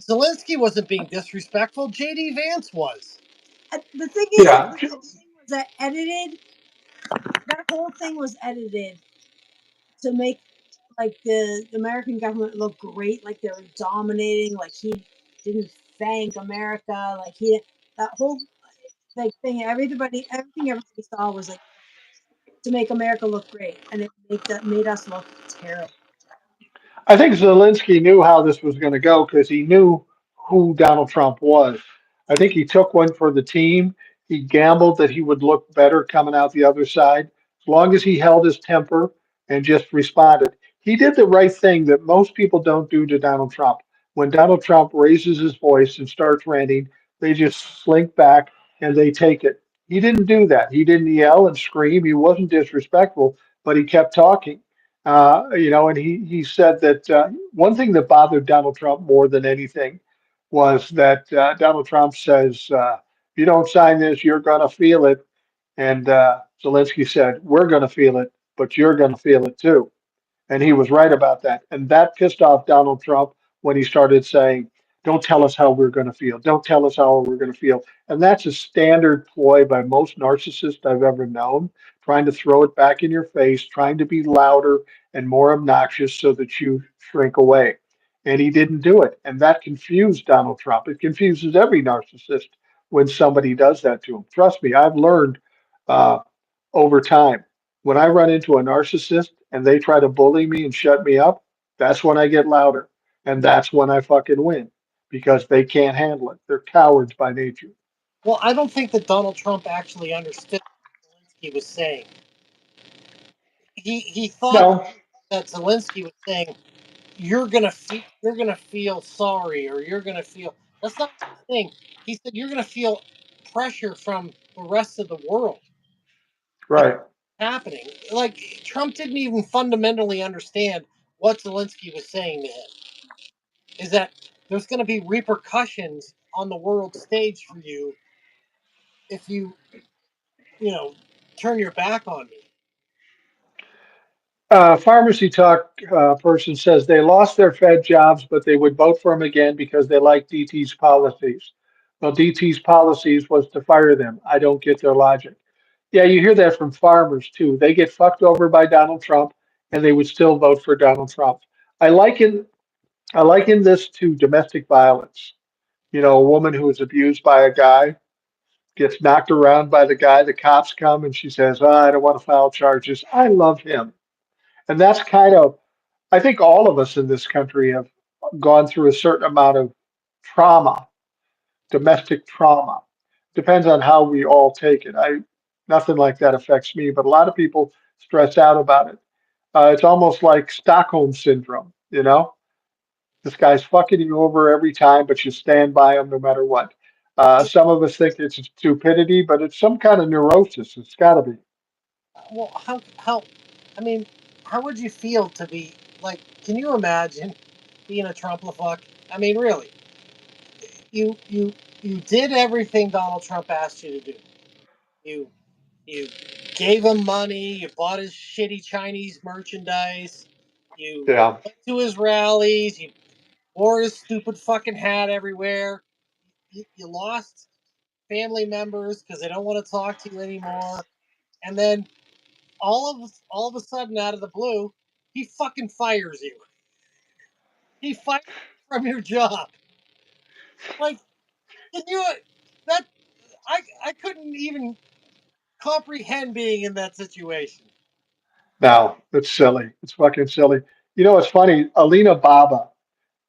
Zelensky wasn't being disrespectful. JD Vance was. the thing is, Yeah. that edited. That whole thing was edited to make like the American government look great, like they were dominating, like he didn't thank America, like he that whole like thing. Everything everybody saw was like to make America look great, and it made us look terrible. I think Zelensky knew how this was going to go because he knew who Donald Trump was. I think he took one for the team. He gambled that he would look better coming out the other side as long as he held his temper and just responded. He did the right thing that most people don't do to Donald Trump. When Donald Trump raises his voice and starts ranting, they just slink back and they take it. He didn't do that. He didn't yell and scream. He wasn't disrespectful, but he kept talking. And he said that one thing that bothered Donald Trump more than anything was that Donald Trump says, if you don't sign this, you're going to feel it. And Zelensky said, we're going to feel it, but you're going to feel it too. And he was right about that. And that pissed off Donald Trump when he started saying, don't tell us how we're going to feel. Don't tell us how we're going to feel. And that's a standard ploy by most narcissists I've ever known, trying to throw it back in your face, trying to be louder and more obnoxious so that you shrink away. And he didn't do it. And that confused Donald Trump. It confuses every narcissist when somebody does that to him. Trust me, I've learned uh, over time. When I run into a narcissist and they try to bully me and shut me up, that's when I get louder. And that's when I fucking win because they can't handle it. They're cowards by nature. Well, I don't think that Donald Trump actually understood what Zelensky was saying. He thought No, that Zelensky was saying you're gonna feel sorry or you're gonna feel. That's not what he's saying. He said you're gonna feel pressure from the rest of the world. That's right. happening. Like Trump didn't even fundamentally understand what Zelensky was saying to him. Is that there's going to be repercussions on the world stage for you if you know turn your back on me. Pharmacy Talk person says they lost their Fed jobs, but they would vote for him again because they like DT's policies. Well, DT's policies was to fire them. I don't get their logic. Yeah, you hear that from farmers too. They get fucked over by Donald Trump, and they would still vote for Donald Trump. I liken I liken this to domestic violence. A woman who is abused by a guy gets knocked around by the guy. The cops come and she says, oh, I don't want to file charges. I love him. And that's kind of, I think all of us in this country have gone through a certain amount of trauma, domestic trauma. Depends on how we all take it. Nothing like that affects me, but a lot of people stress out about it. It's almost like Stockholm syndrome. This guy's fucking you over every time, but you stand by him no matter what. Yeah. Some of us think it's stupidity, but it's some kind of neurosis. It's got to be. Well, how? I mean, how would you feel to be like? Can you imagine being a Trumplafuck? I mean, really, you you you did everything Donald Trump asked you to do. You you gave him money. You bought his shitty Chinese merchandise. You Yeah. went to his rallies. You wore his stupid fucking hat everywhere. You lost family members because they don't want to talk to you anymore. And then all of a sudden, out of the blue, he fucking fires you. He fires you from your job. Like, can you? That I couldn't even comprehend being in that situation. No, it's silly. It's fucking silly. It's funny. Alina Baba,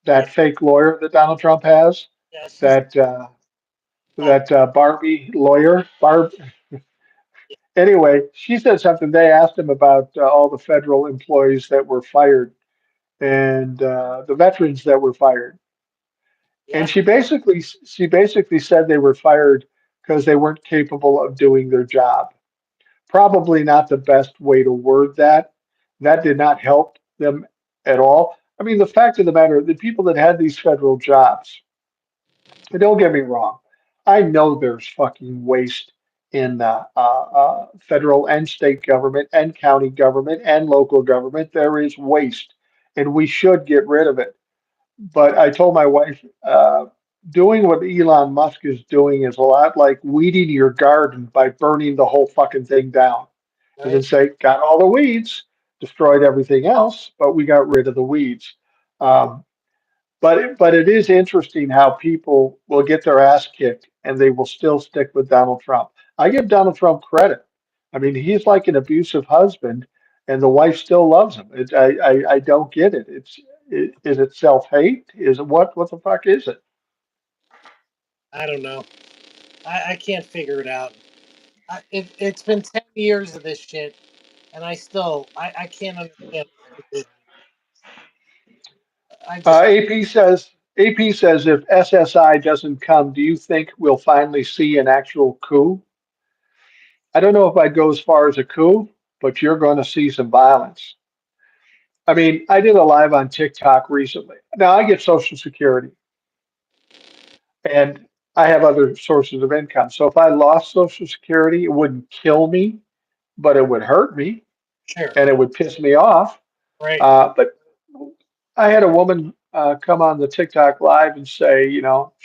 Yeah, that fake lawyer that Donald Trump has, yeah, she's that uh, Barbie lawyer, Barb. Anyway, she said something. They asked him about all the federal employees that were fired and the veterans that were fired, and yeah. she basically said they were fired because they weren't capable of doing their job. Probably not the best way to word that. That did not help them at all. I mean, the fact of the matter, the people that had these federal jobs, and don't get me wrong, I know there's fucking waste in federal and state government and county government and local government. There is waste, and we should get rid of it. But I told my wife, doing what Elon Musk is doing is a lot like weeding your garden by burning the whole fucking thing down. And then Right. say, got all the weeds, destroyed everything else, but we got rid of the weeds. Um, but it is interesting how people will get their ass kicked and they will still stick with Donald Trump. I give Donald Trump credit. I mean, he's like an abusive husband, and the wife still loves him. I don't get it. Is it self hate? Is it what the fuck is it? I don't know. I can't figure it out. It's been 10 years of this shit, and I can't understand the stupidity. I just AP says if SSI doesn't come, do you think we'll finally see an actual coup? I don't know if I'd go as far as a coup, but you're going to see some violence. I mean, I did a live on TikTok recently. Now I get Social Security and I have other sources of income. So if I lost Social Security, it wouldn't kill me, but it would hurt me sure. and it would piss me off. Right. But I had a woman come on the TikTok live and say,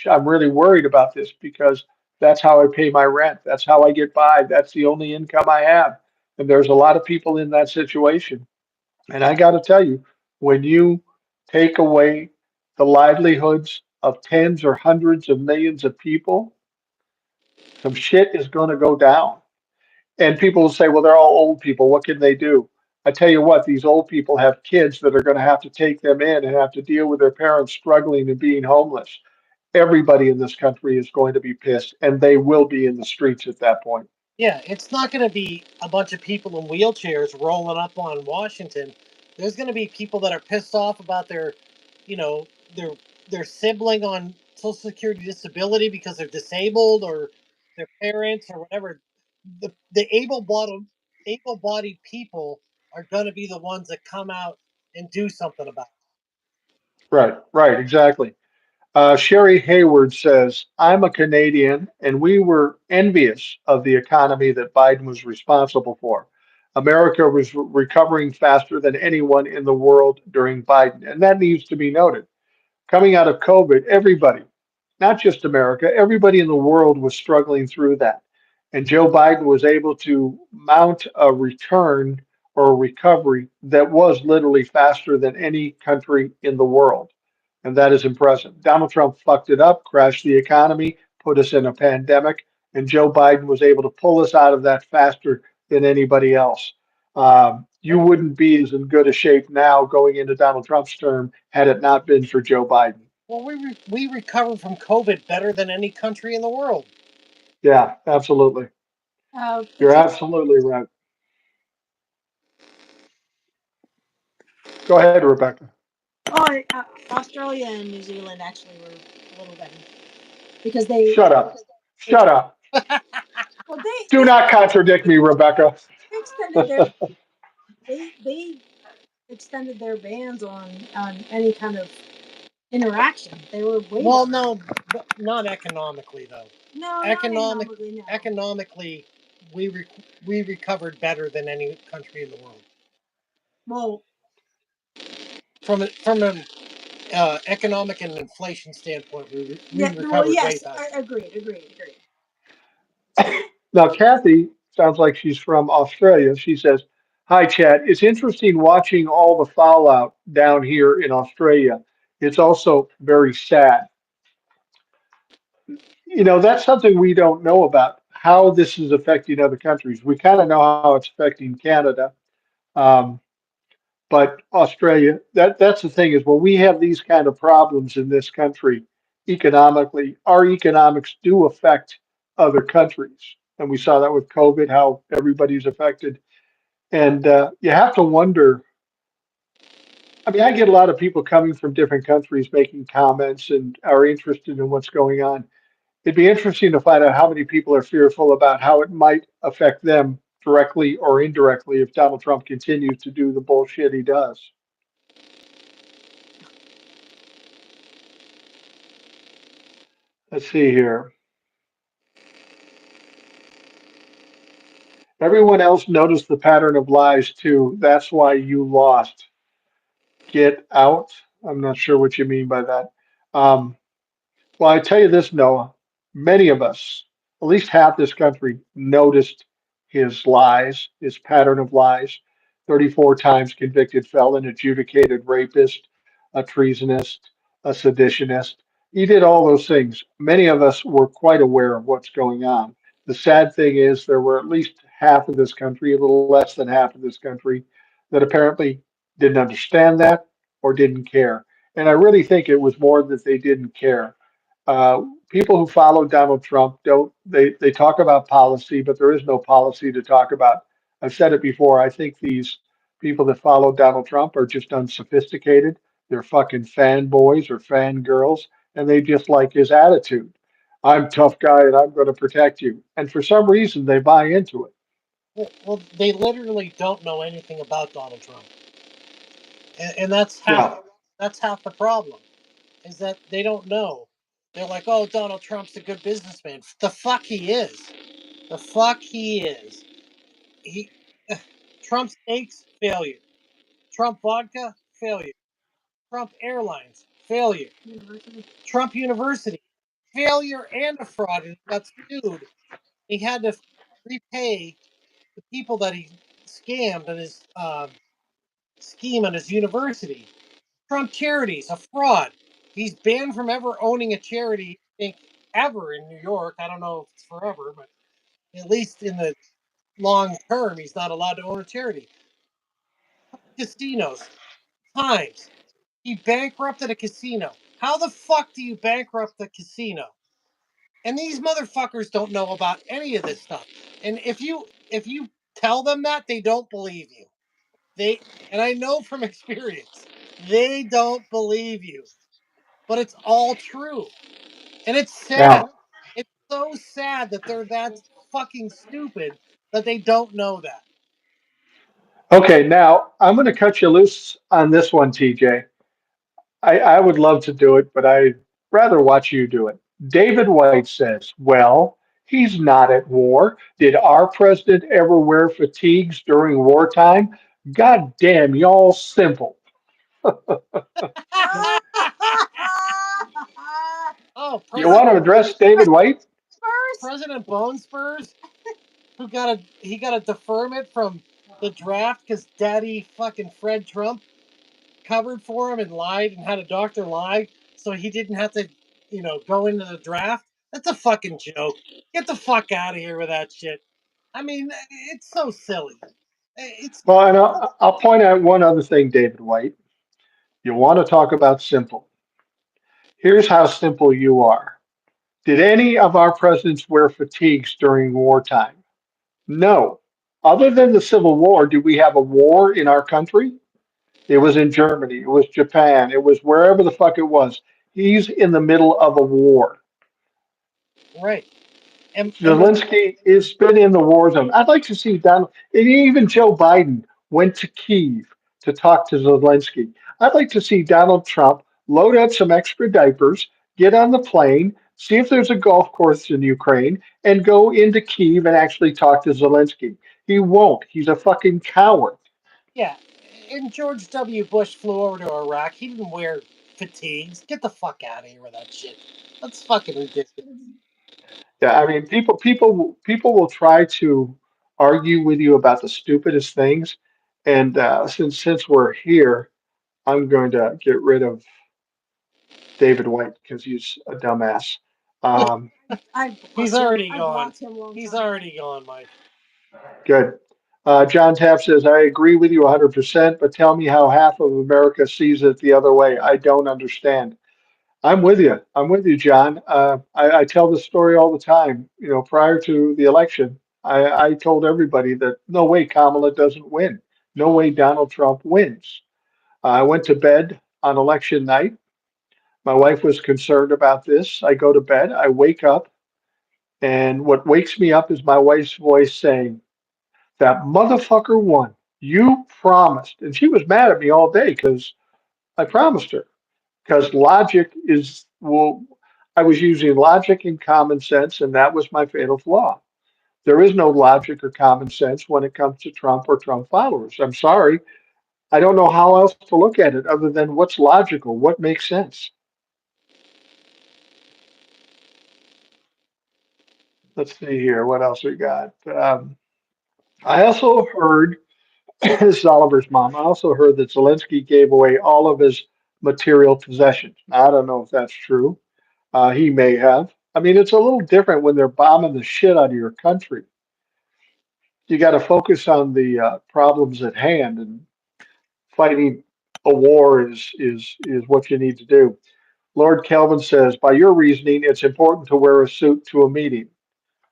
I'm really worried about this because that's how I pay my rent. That's how I get by. That's the only income I have. And there's a lot of people in that situation. And I got to tell you, when you take away the livelihoods of tens or hundreds of millions of people, some shit is going to go down. And people will say, well, they're all old people. What can they do? I tell you what, these old people have kids that are going to have to take them in and have to deal with their parents struggling and being homeless. Everybody in this country is going to be pissed, and they will be in the streets at that point. Yeah, it's not going to be a bunch of people in wheelchairs rolling up on Washington. There's going to be people that are pissed off about you know, their their sibling on Social Security disability because they're disabled or their parents or whatever. The able-bodied people are going to be the ones that come out and do something about Right, right, exactly. Sherry Hayward says, I'm a Canadian, and we were envious of the economy that Biden was responsible for. America was recovering faster than anyone in the world during Biden, and that needs to be noted. Coming out of COVID, everybody, not just America, everybody in the world was struggling through that. And Joe Biden was able to mount a return or a recovery that was literally faster than any country in the world. And that is impressive. Donald Trump fucked it up, crashed the economy, put us in a pandemic, and Joe Biden was able to pull us out of that faster than anybody else. You it. wouldn't be as in good a shape now going into Donald Trump's term had it not been for Joe Biden. Well, we recovered from COVID better than any country in the world. Yeah, absolutely. You're It's absolutely right. Go ahead, Rebecca. Oh, Australia and New Zealand actually were a little better because Shut up. ex- Shut up. well Do not contradict me, Rebecca. they extended their they extended their bans on any kind of interaction. They were way Well, better. no, but not economically though. No, not Economic, economically. No. economically, we recovered better than any country in the world Well, from an economic and inflation standpoint. We yeah. Well, recovered way yes. faster. Agreed. Now, Kathy sounds like she's from Australia. She says, "Hi, Chad. It's interesting watching all the fallout down here in Australia. It's also very sad. That's something we don't know about how this is affecting other countries. We kind of know how it's affecting Canada, um, but Australia. That's the thing is when we have these kind of problems in this country economically, our economics do affect other countries, and we saw that with COVID, how everybody's affected. And you have to wonder. I mean, I get a lot of people coming from different countries making comments and are interested in what's going on. It'd be interesting to find out how many people are fearful about how it might affect them directly or indirectly if Donald Trump continues to do the bullshit he does. Let's see here. Everyone else noticed the pattern of lies too. That's why you lost. Get out. I'm not sure what you mean by that. Um, Well, I tell you this, Noah, many of us, at least half this country, noticed his lies, his pattern of lies. 34 times convicted felon, adjudicated rapist, a treasonist, a seditionist. He did all those things. Many of us were quite aware of what's going on. The sad thing is, there were at least half of this country, a little less than half of this country, that apparently didn't understand that or didn't care. And I really think it was more that they didn't care. People who follow Donald Trump don't they talk about policy, but there is no policy to talk about. I've said it before. I think these people that follow Donald Trump are just unsophisticated. They're fucking fanboys or fangirls, and they just like his attitude. I'm a tough guy and I'm going to protect you. And for some reason, they buy into it. Well, they literally don't know anything about Donald Trump, and No. that's half the problem is that they don't know. They're like, oh, Donald Trump's a good businessman. The fuck he is. The fuck he is. He Trump steaks failure. Trump vodka failure. Trump Airlines failure. University. Trump University failure and a fraud, and he got sued. He had to repay the people that he scammed on his scheme on his university. Trump Charities, a fraud. He's banned from ever owning a charity, I think, ever in New York. I don't know if it's forever, but at least in the long term, he's not allowed to own a charity. Casinos, times. He bankrupted a casino. How the fuck do you bankrupt a casino? And these motherfuckers don't know about any of this stuff. And if you tell them that, they don't believe you. They and I know from experience, they don't believe you. But it's all true. And it's sad. Now, It's so sad that they're that fucking stupid that they don't know that. okay, now I'm going to cut you loose on this one, TJ. I would love to do it, but I'd rather watch you do it. David White says, well, he's not at war. Did our president ever wear fatigues during wartime? God damn, y'all simple. Oh, You want to address David White? First. President Bone Spurs, who got a deferment from the draft because Daddy fucking Fred Trump covered for him and lied and had a doctor lie so he didn't have to, go into the draft. That's a fucking joke. Get the fuck out of here with that shit. I mean, it's so silly. It's Well, and I'll point out one other thing, David White. You want to talk about simple. Here's how simple you are. Did any of our presidents wear fatigues during wartime? No. Other than the Civil War, do we have a war in our country? It was in Germany. It was Japan. It was wherever the fuck it was. He's in the middle of a war. Right. And when Zelensky has been in the war zone. I'd like to see Donald, and even Joe Biden went to Kyiv to talk to Zelensky. I'd like to see Donald Trump load up some extra diapers, get on the plane, see if there's a golf course in Ukraine, and go into Kyiv and actually talk to Zelensky. He won't. He's a fucking coward. yeah, and George W. Bush flew over to Iraq. He didn't wear fatigues. Get the fuck out of here with that shit. That's fucking ridiculous. Yeah, I mean, people will try to argue with you about the stupidest things, and since we're here, I'm going to get rid of David White because he's a dumbass. Um, He's already I gone. blocked him a long He's time ago. already gone, Mike. good. John Taft says, I agree with you 100%, but tell me how half of America sees it the other way. I don't understand. I'm with you. I'm with you, John. I tell this story all the time. You know, prior to the election, I told everybody that no way Kamala doesn't win. No way Donald Trump wins. I went to bed on election night. My wife was concerned about this. I go to bed. I wake up, and what wakes me up is my wife's voice saying, that motherfucker won. You promised. And she was mad at me all day because I promised her. Because logic is, well, I was using logic and common sense, and that was my fatal flaw. There is no logic or common sense when it comes to Trump or Trump followers. I'm sorry. I don't know how else to look at it other than what's logical, what makes sense. Let's see here. What else we got? I also heard, this is Oliver's mom, I also heard that Zelensky gave away all of his material possessions. Now, I don't know if that's true. He may have. I mean, it's a little different when they're bombing the shit out of your country. You got to focus on the problems at hand, and fighting a war is what you need to do. Lord Kelvin says, by your reasoning, it's important to wear a suit to a meeting.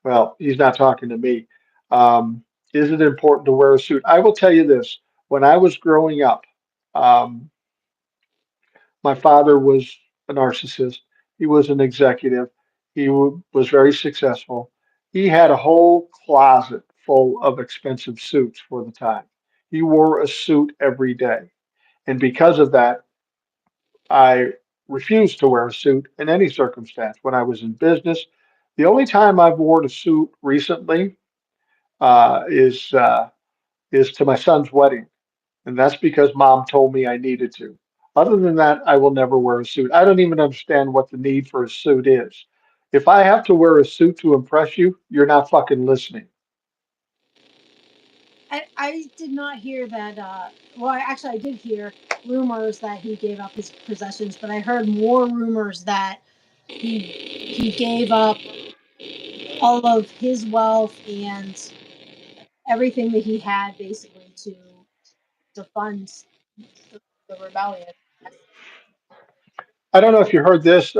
Well, he's not talking to me. Um, is it important to wear a suit? I will tell you this: when I was growing up, um, my father was a narcissist. He was an executive. Was very successful. He had a whole closet full of expensive suits for the time. He wore a suit every day. And because of that, I refused to wear a suit in any circumstance. When I was in business, the only time I've worn a suit recently uh, is uh, is to my son's wedding, and that's because mom told me I needed to. Other than that, I will never wear a suit. I don't even understand what the need for a suit is. If I have to wear a suit to impress you, you're not fucking listening. I did not hear that. Well, actually, I did hear rumors that he gave up his possessions, but I heard more rumors that he gave up all of his wealth and everything that he had basically to fund the rebellion. I don't know if you heard this.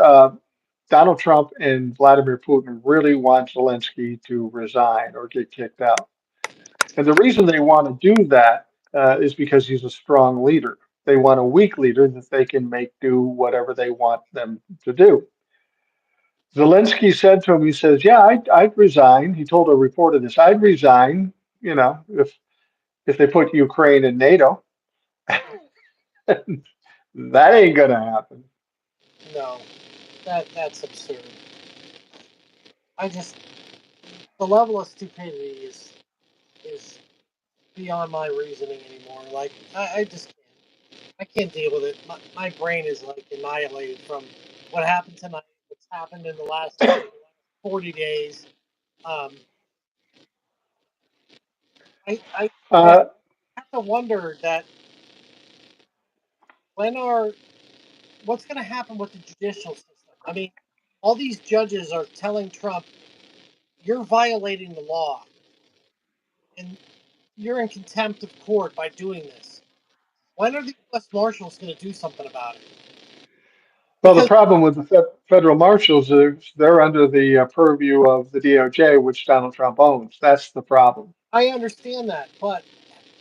Donald Trump and Vladimir Putin really want Zelensky to resign or get kicked out. And the reason they want to do that is because he's a strong leader. They want a weak leader that they can make do whatever they want them to do. Zelensky said to him, he says, "Yeah, I'd resign." He told a reporter this, "I'd resign, you know, if they put Ukraine in NATO." That ain't gonna happen. No, that's absurd. I just the level of stupidity is beyond my reasoning anymore. Like I just I can't deal with it. My brain is like annihilated from what happened tonight. What's happened in the last 40 days. Um, I Uh, have to wonder that when are what's going to happen with the judicial system? I mean, all these judges are telling Trump, "You're violating the law, and you're in contempt of court by doing this." When are the U.S. Marshals going to do something about it? well, the Because problem with the federal marshals is they're under the purview of the DOJ, which Donald Trump owns. That's the problem. I understand that, but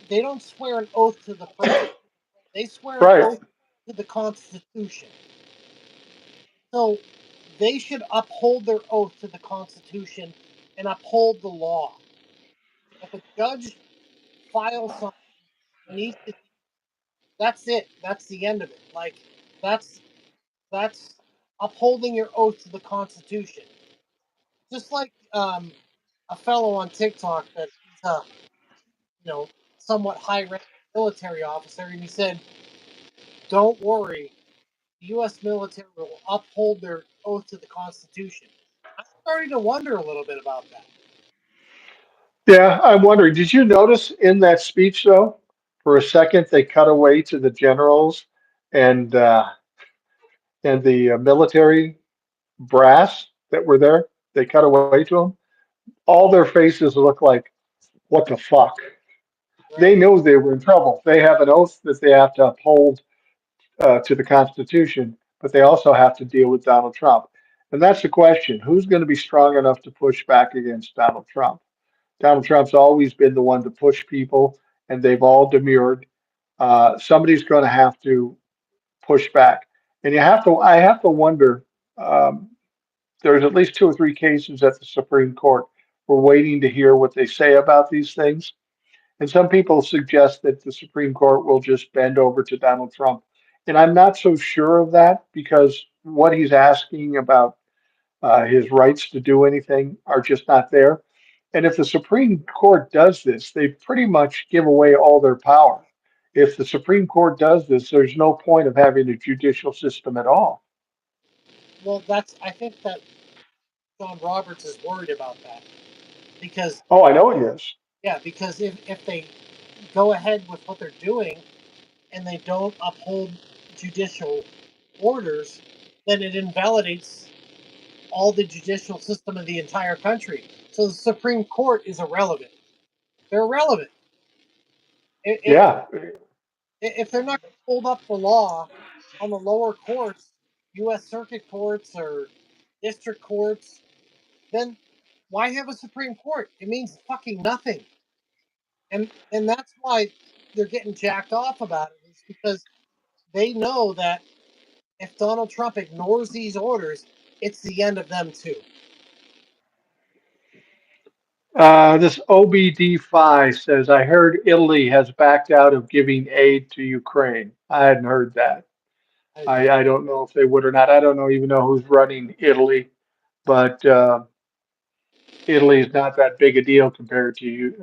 they don't swear an oath to the president. They swear an Right. oath to the Constitution. So they should uphold their oath to the Constitution and uphold the law. If a judge files something, it needs to. That's it. That's the end of it. Like that's that's upholding your oath to the Constitution. Just like a fellow on TikTok that he's a somewhat high-ranking military officer, and he said, "Don't worry, the U.S. military will uphold their oath to the Constitution." I'm starting to wonder a little bit about that. Yeah, I'm wondering, did you notice in that speech though, for a second they cut away to the generals and the military brass that were there? They cut away to them. All their faces look like, what the fuck? They Right. know they were in trouble. They have an oath that they have to uphold to the Constitution, but they also have to deal with Donald Trump. And that's the question: who's going to be strong enough to push back against Donald Trump? Donald Trump's always been the one to push people, and they've all demurred. Somebody's going to have to push back, and you have to. I have to wonder. Um, there's at least two or three cases at the Supreme Court. We're waiting to hear what they say about these things. And some people suggest that the Supreme Court will just bend over to Donald Trump. And I'm not so sure of that because what he's asking about his rights to do anything are just not there. And if the Supreme Court does this, they pretty much give away all their power. If the Supreme Court does this, there's no point of having a judicial system at all. Well, that's. I think that John Roberts is worried about that because Oh, I know he is. yeah, because if they go ahead with what they're doing and they don't uphold judicial orders, then it invalidates all the judicial system of the entire country. So the Supreme Court is irrelevant. They're irrelevant. If, Yeah. if they're not going to hold up the law on the lower courts, U.S. circuit courts or district courts, then why have a Supreme Court? It means fucking nothing. And that's why they're getting jacked off about it. Is because they know that if Donald Trump ignores these orders, it's the end of them too. This OBD5 says, I heard Italy has backed out of giving aid to Ukraine. I hadn't heard that. I, I don't know if they would or not. I don't know even know who's running Italy, but Italy is not that big a deal compared to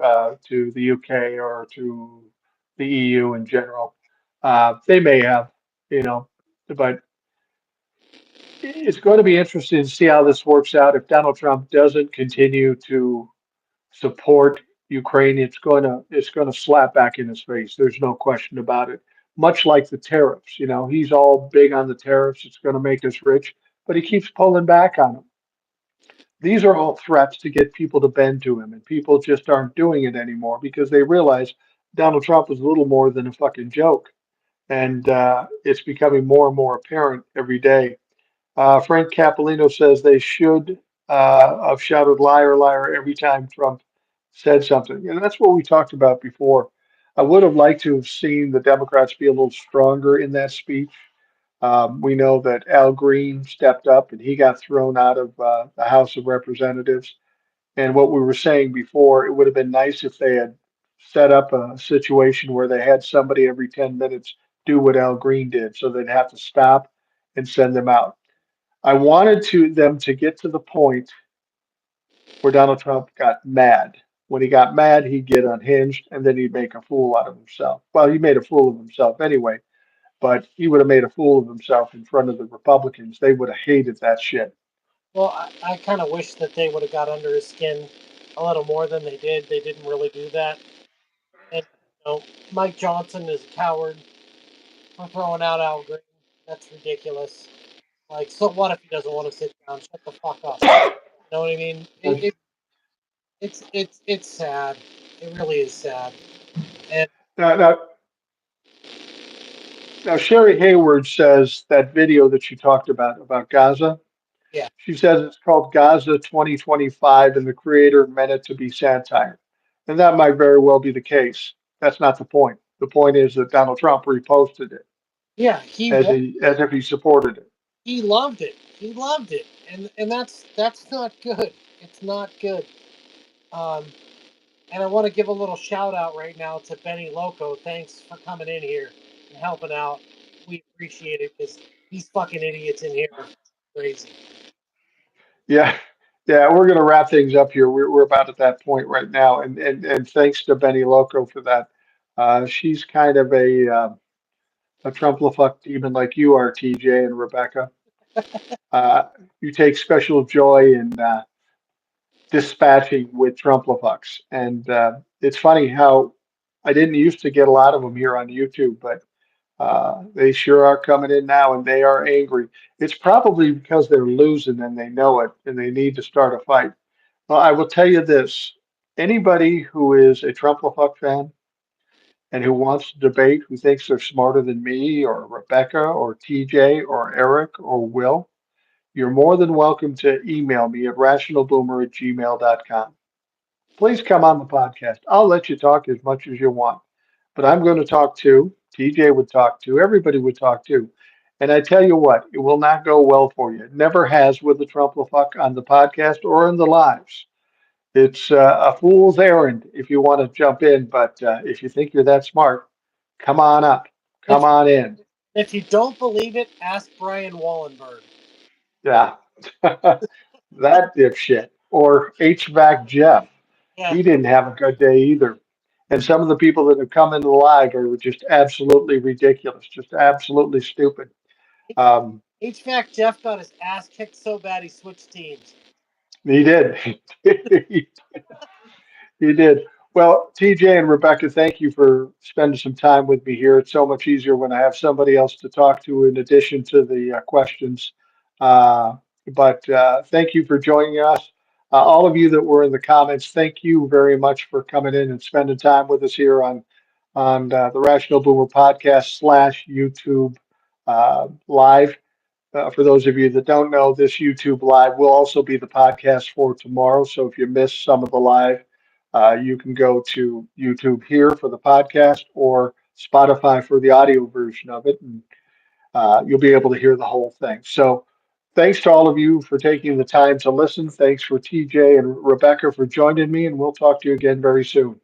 the UK or to the EU in general. They may have, you know, but it's going to be interesting to see how this works out. If Donald Trump doesn't continue to support Ukraine, it's going to slap back in his face. There's no question about it. Much like the tariffs, he's all big on the tariffs. It's going to make us rich, but he keeps pulling back on them. These are all threats to get people to bend to him, and people just aren't doing it anymore because they realize Donald Trump is a little more than a fucking joke, and it's becoming more and more apparent every day. Frank Capolino says they should have shouted liar, liar every time Trump said something. And that's what we talked about before. I would have liked to have seen the Democrats be a little stronger in that speech. We know that Al Green stepped up and he got thrown out of the House of Representatives. And what we were saying before, it would have been nice if they had set up a situation where they had somebody every 10 minutes do what Al Green did. So they'd have to stop and send them out. I wanted them to get to the point where Donald Trump got mad. When he got mad, he'd get unhinged and then he'd make a fool out of himself. Well, he made a fool of himself anyway, but he would have made a fool of himself in front of the Republicans. They would have hated that shit. well, I kind of wish that they would have got under his skin a little more than they did. They didn't really do that. And Mike Johnson is a coward for throwing out Al Green. That's ridiculous. Like, so what if he doesn't want to sit down? Shut the fuck up. You know what I mean? It's sad. It really is sad. And Now, now, now, Sherry Hayward says that video that you talked about Gaza, yeah, she says it's called Gaza 2025 and the creator meant it to be satire. And that might very well be the case. That's not the point. The point is that Donald Trump reposted it Yeah, as if he supported it. he loved it. He loved it, and that's not good. It's not good. Um, and I want to give a little shout out right now to Benny Loco. Thanks for coming in here and helping out. We appreciate it because these fucking idiots in here are crazy. Yeah, yeah, we're going to wrap things up here. We're about at that point right now, and thanks to Benny Loco for that. She's kind of a Trumplefuck demon like you are, TJ and Rebecca. Uh, you take special joy in dispatching with Trumplefucks, and it's funny how I didn't used to get a lot of them here on YouTube, but they sure are coming in now, and they are angry. It's probably because they're losing and they know it, and they need to start a fight. Well, I will tell you this: anybody who is a Trumplefuck fan and who wants to debate, who thinks they're smarter than me or Rebecca or TJ or Eric or Will, you're more than welcome to email me at rationalboomer@gmail.com. Please come on the podcast. I'll let you talk as much as you want, but I'm going to talk too. TJ would talk too. Everybody would talk too. And I tell you what, it will not go well for you. It never has with the Trumplefuck on the podcast or in the lives. It's a fool's errand if you want to jump in, but if you think you're that smart, come on up. Come If on in. if you don't believe it, ask Brian Wallenberg. Yeah. That dipshit. Or HVAC Jeff. Yeah, He didn't have a good day either. And some of the people that have come into the live are just absolutely ridiculous, just absolutely stupid. Um, HVAC Jeff got his ass kicked so bad he switched teams. he did. You did. Well, TJ and Rebecca, thank you for spending some time with me here. It's so much easier when I have somebody else to talk to in addition to the questions. Uh, but thank you for joining us. All of you that were in the comments, thank you very much for coming in and spending time with us here on the Rational Boomer podcast slash YouTube live. For those of you that don't know, this YouTube live will also be the podcast for tomorrow. So if you missed some of the live, you can go to YouTube here for the podcast or Spotify for the audio version of it, and you'll be able to hear the whole thing. So thanks to all of you for taking the time to listen. Thanks for TJ and Rebecca for joining me, and we'll talk to you again very soon.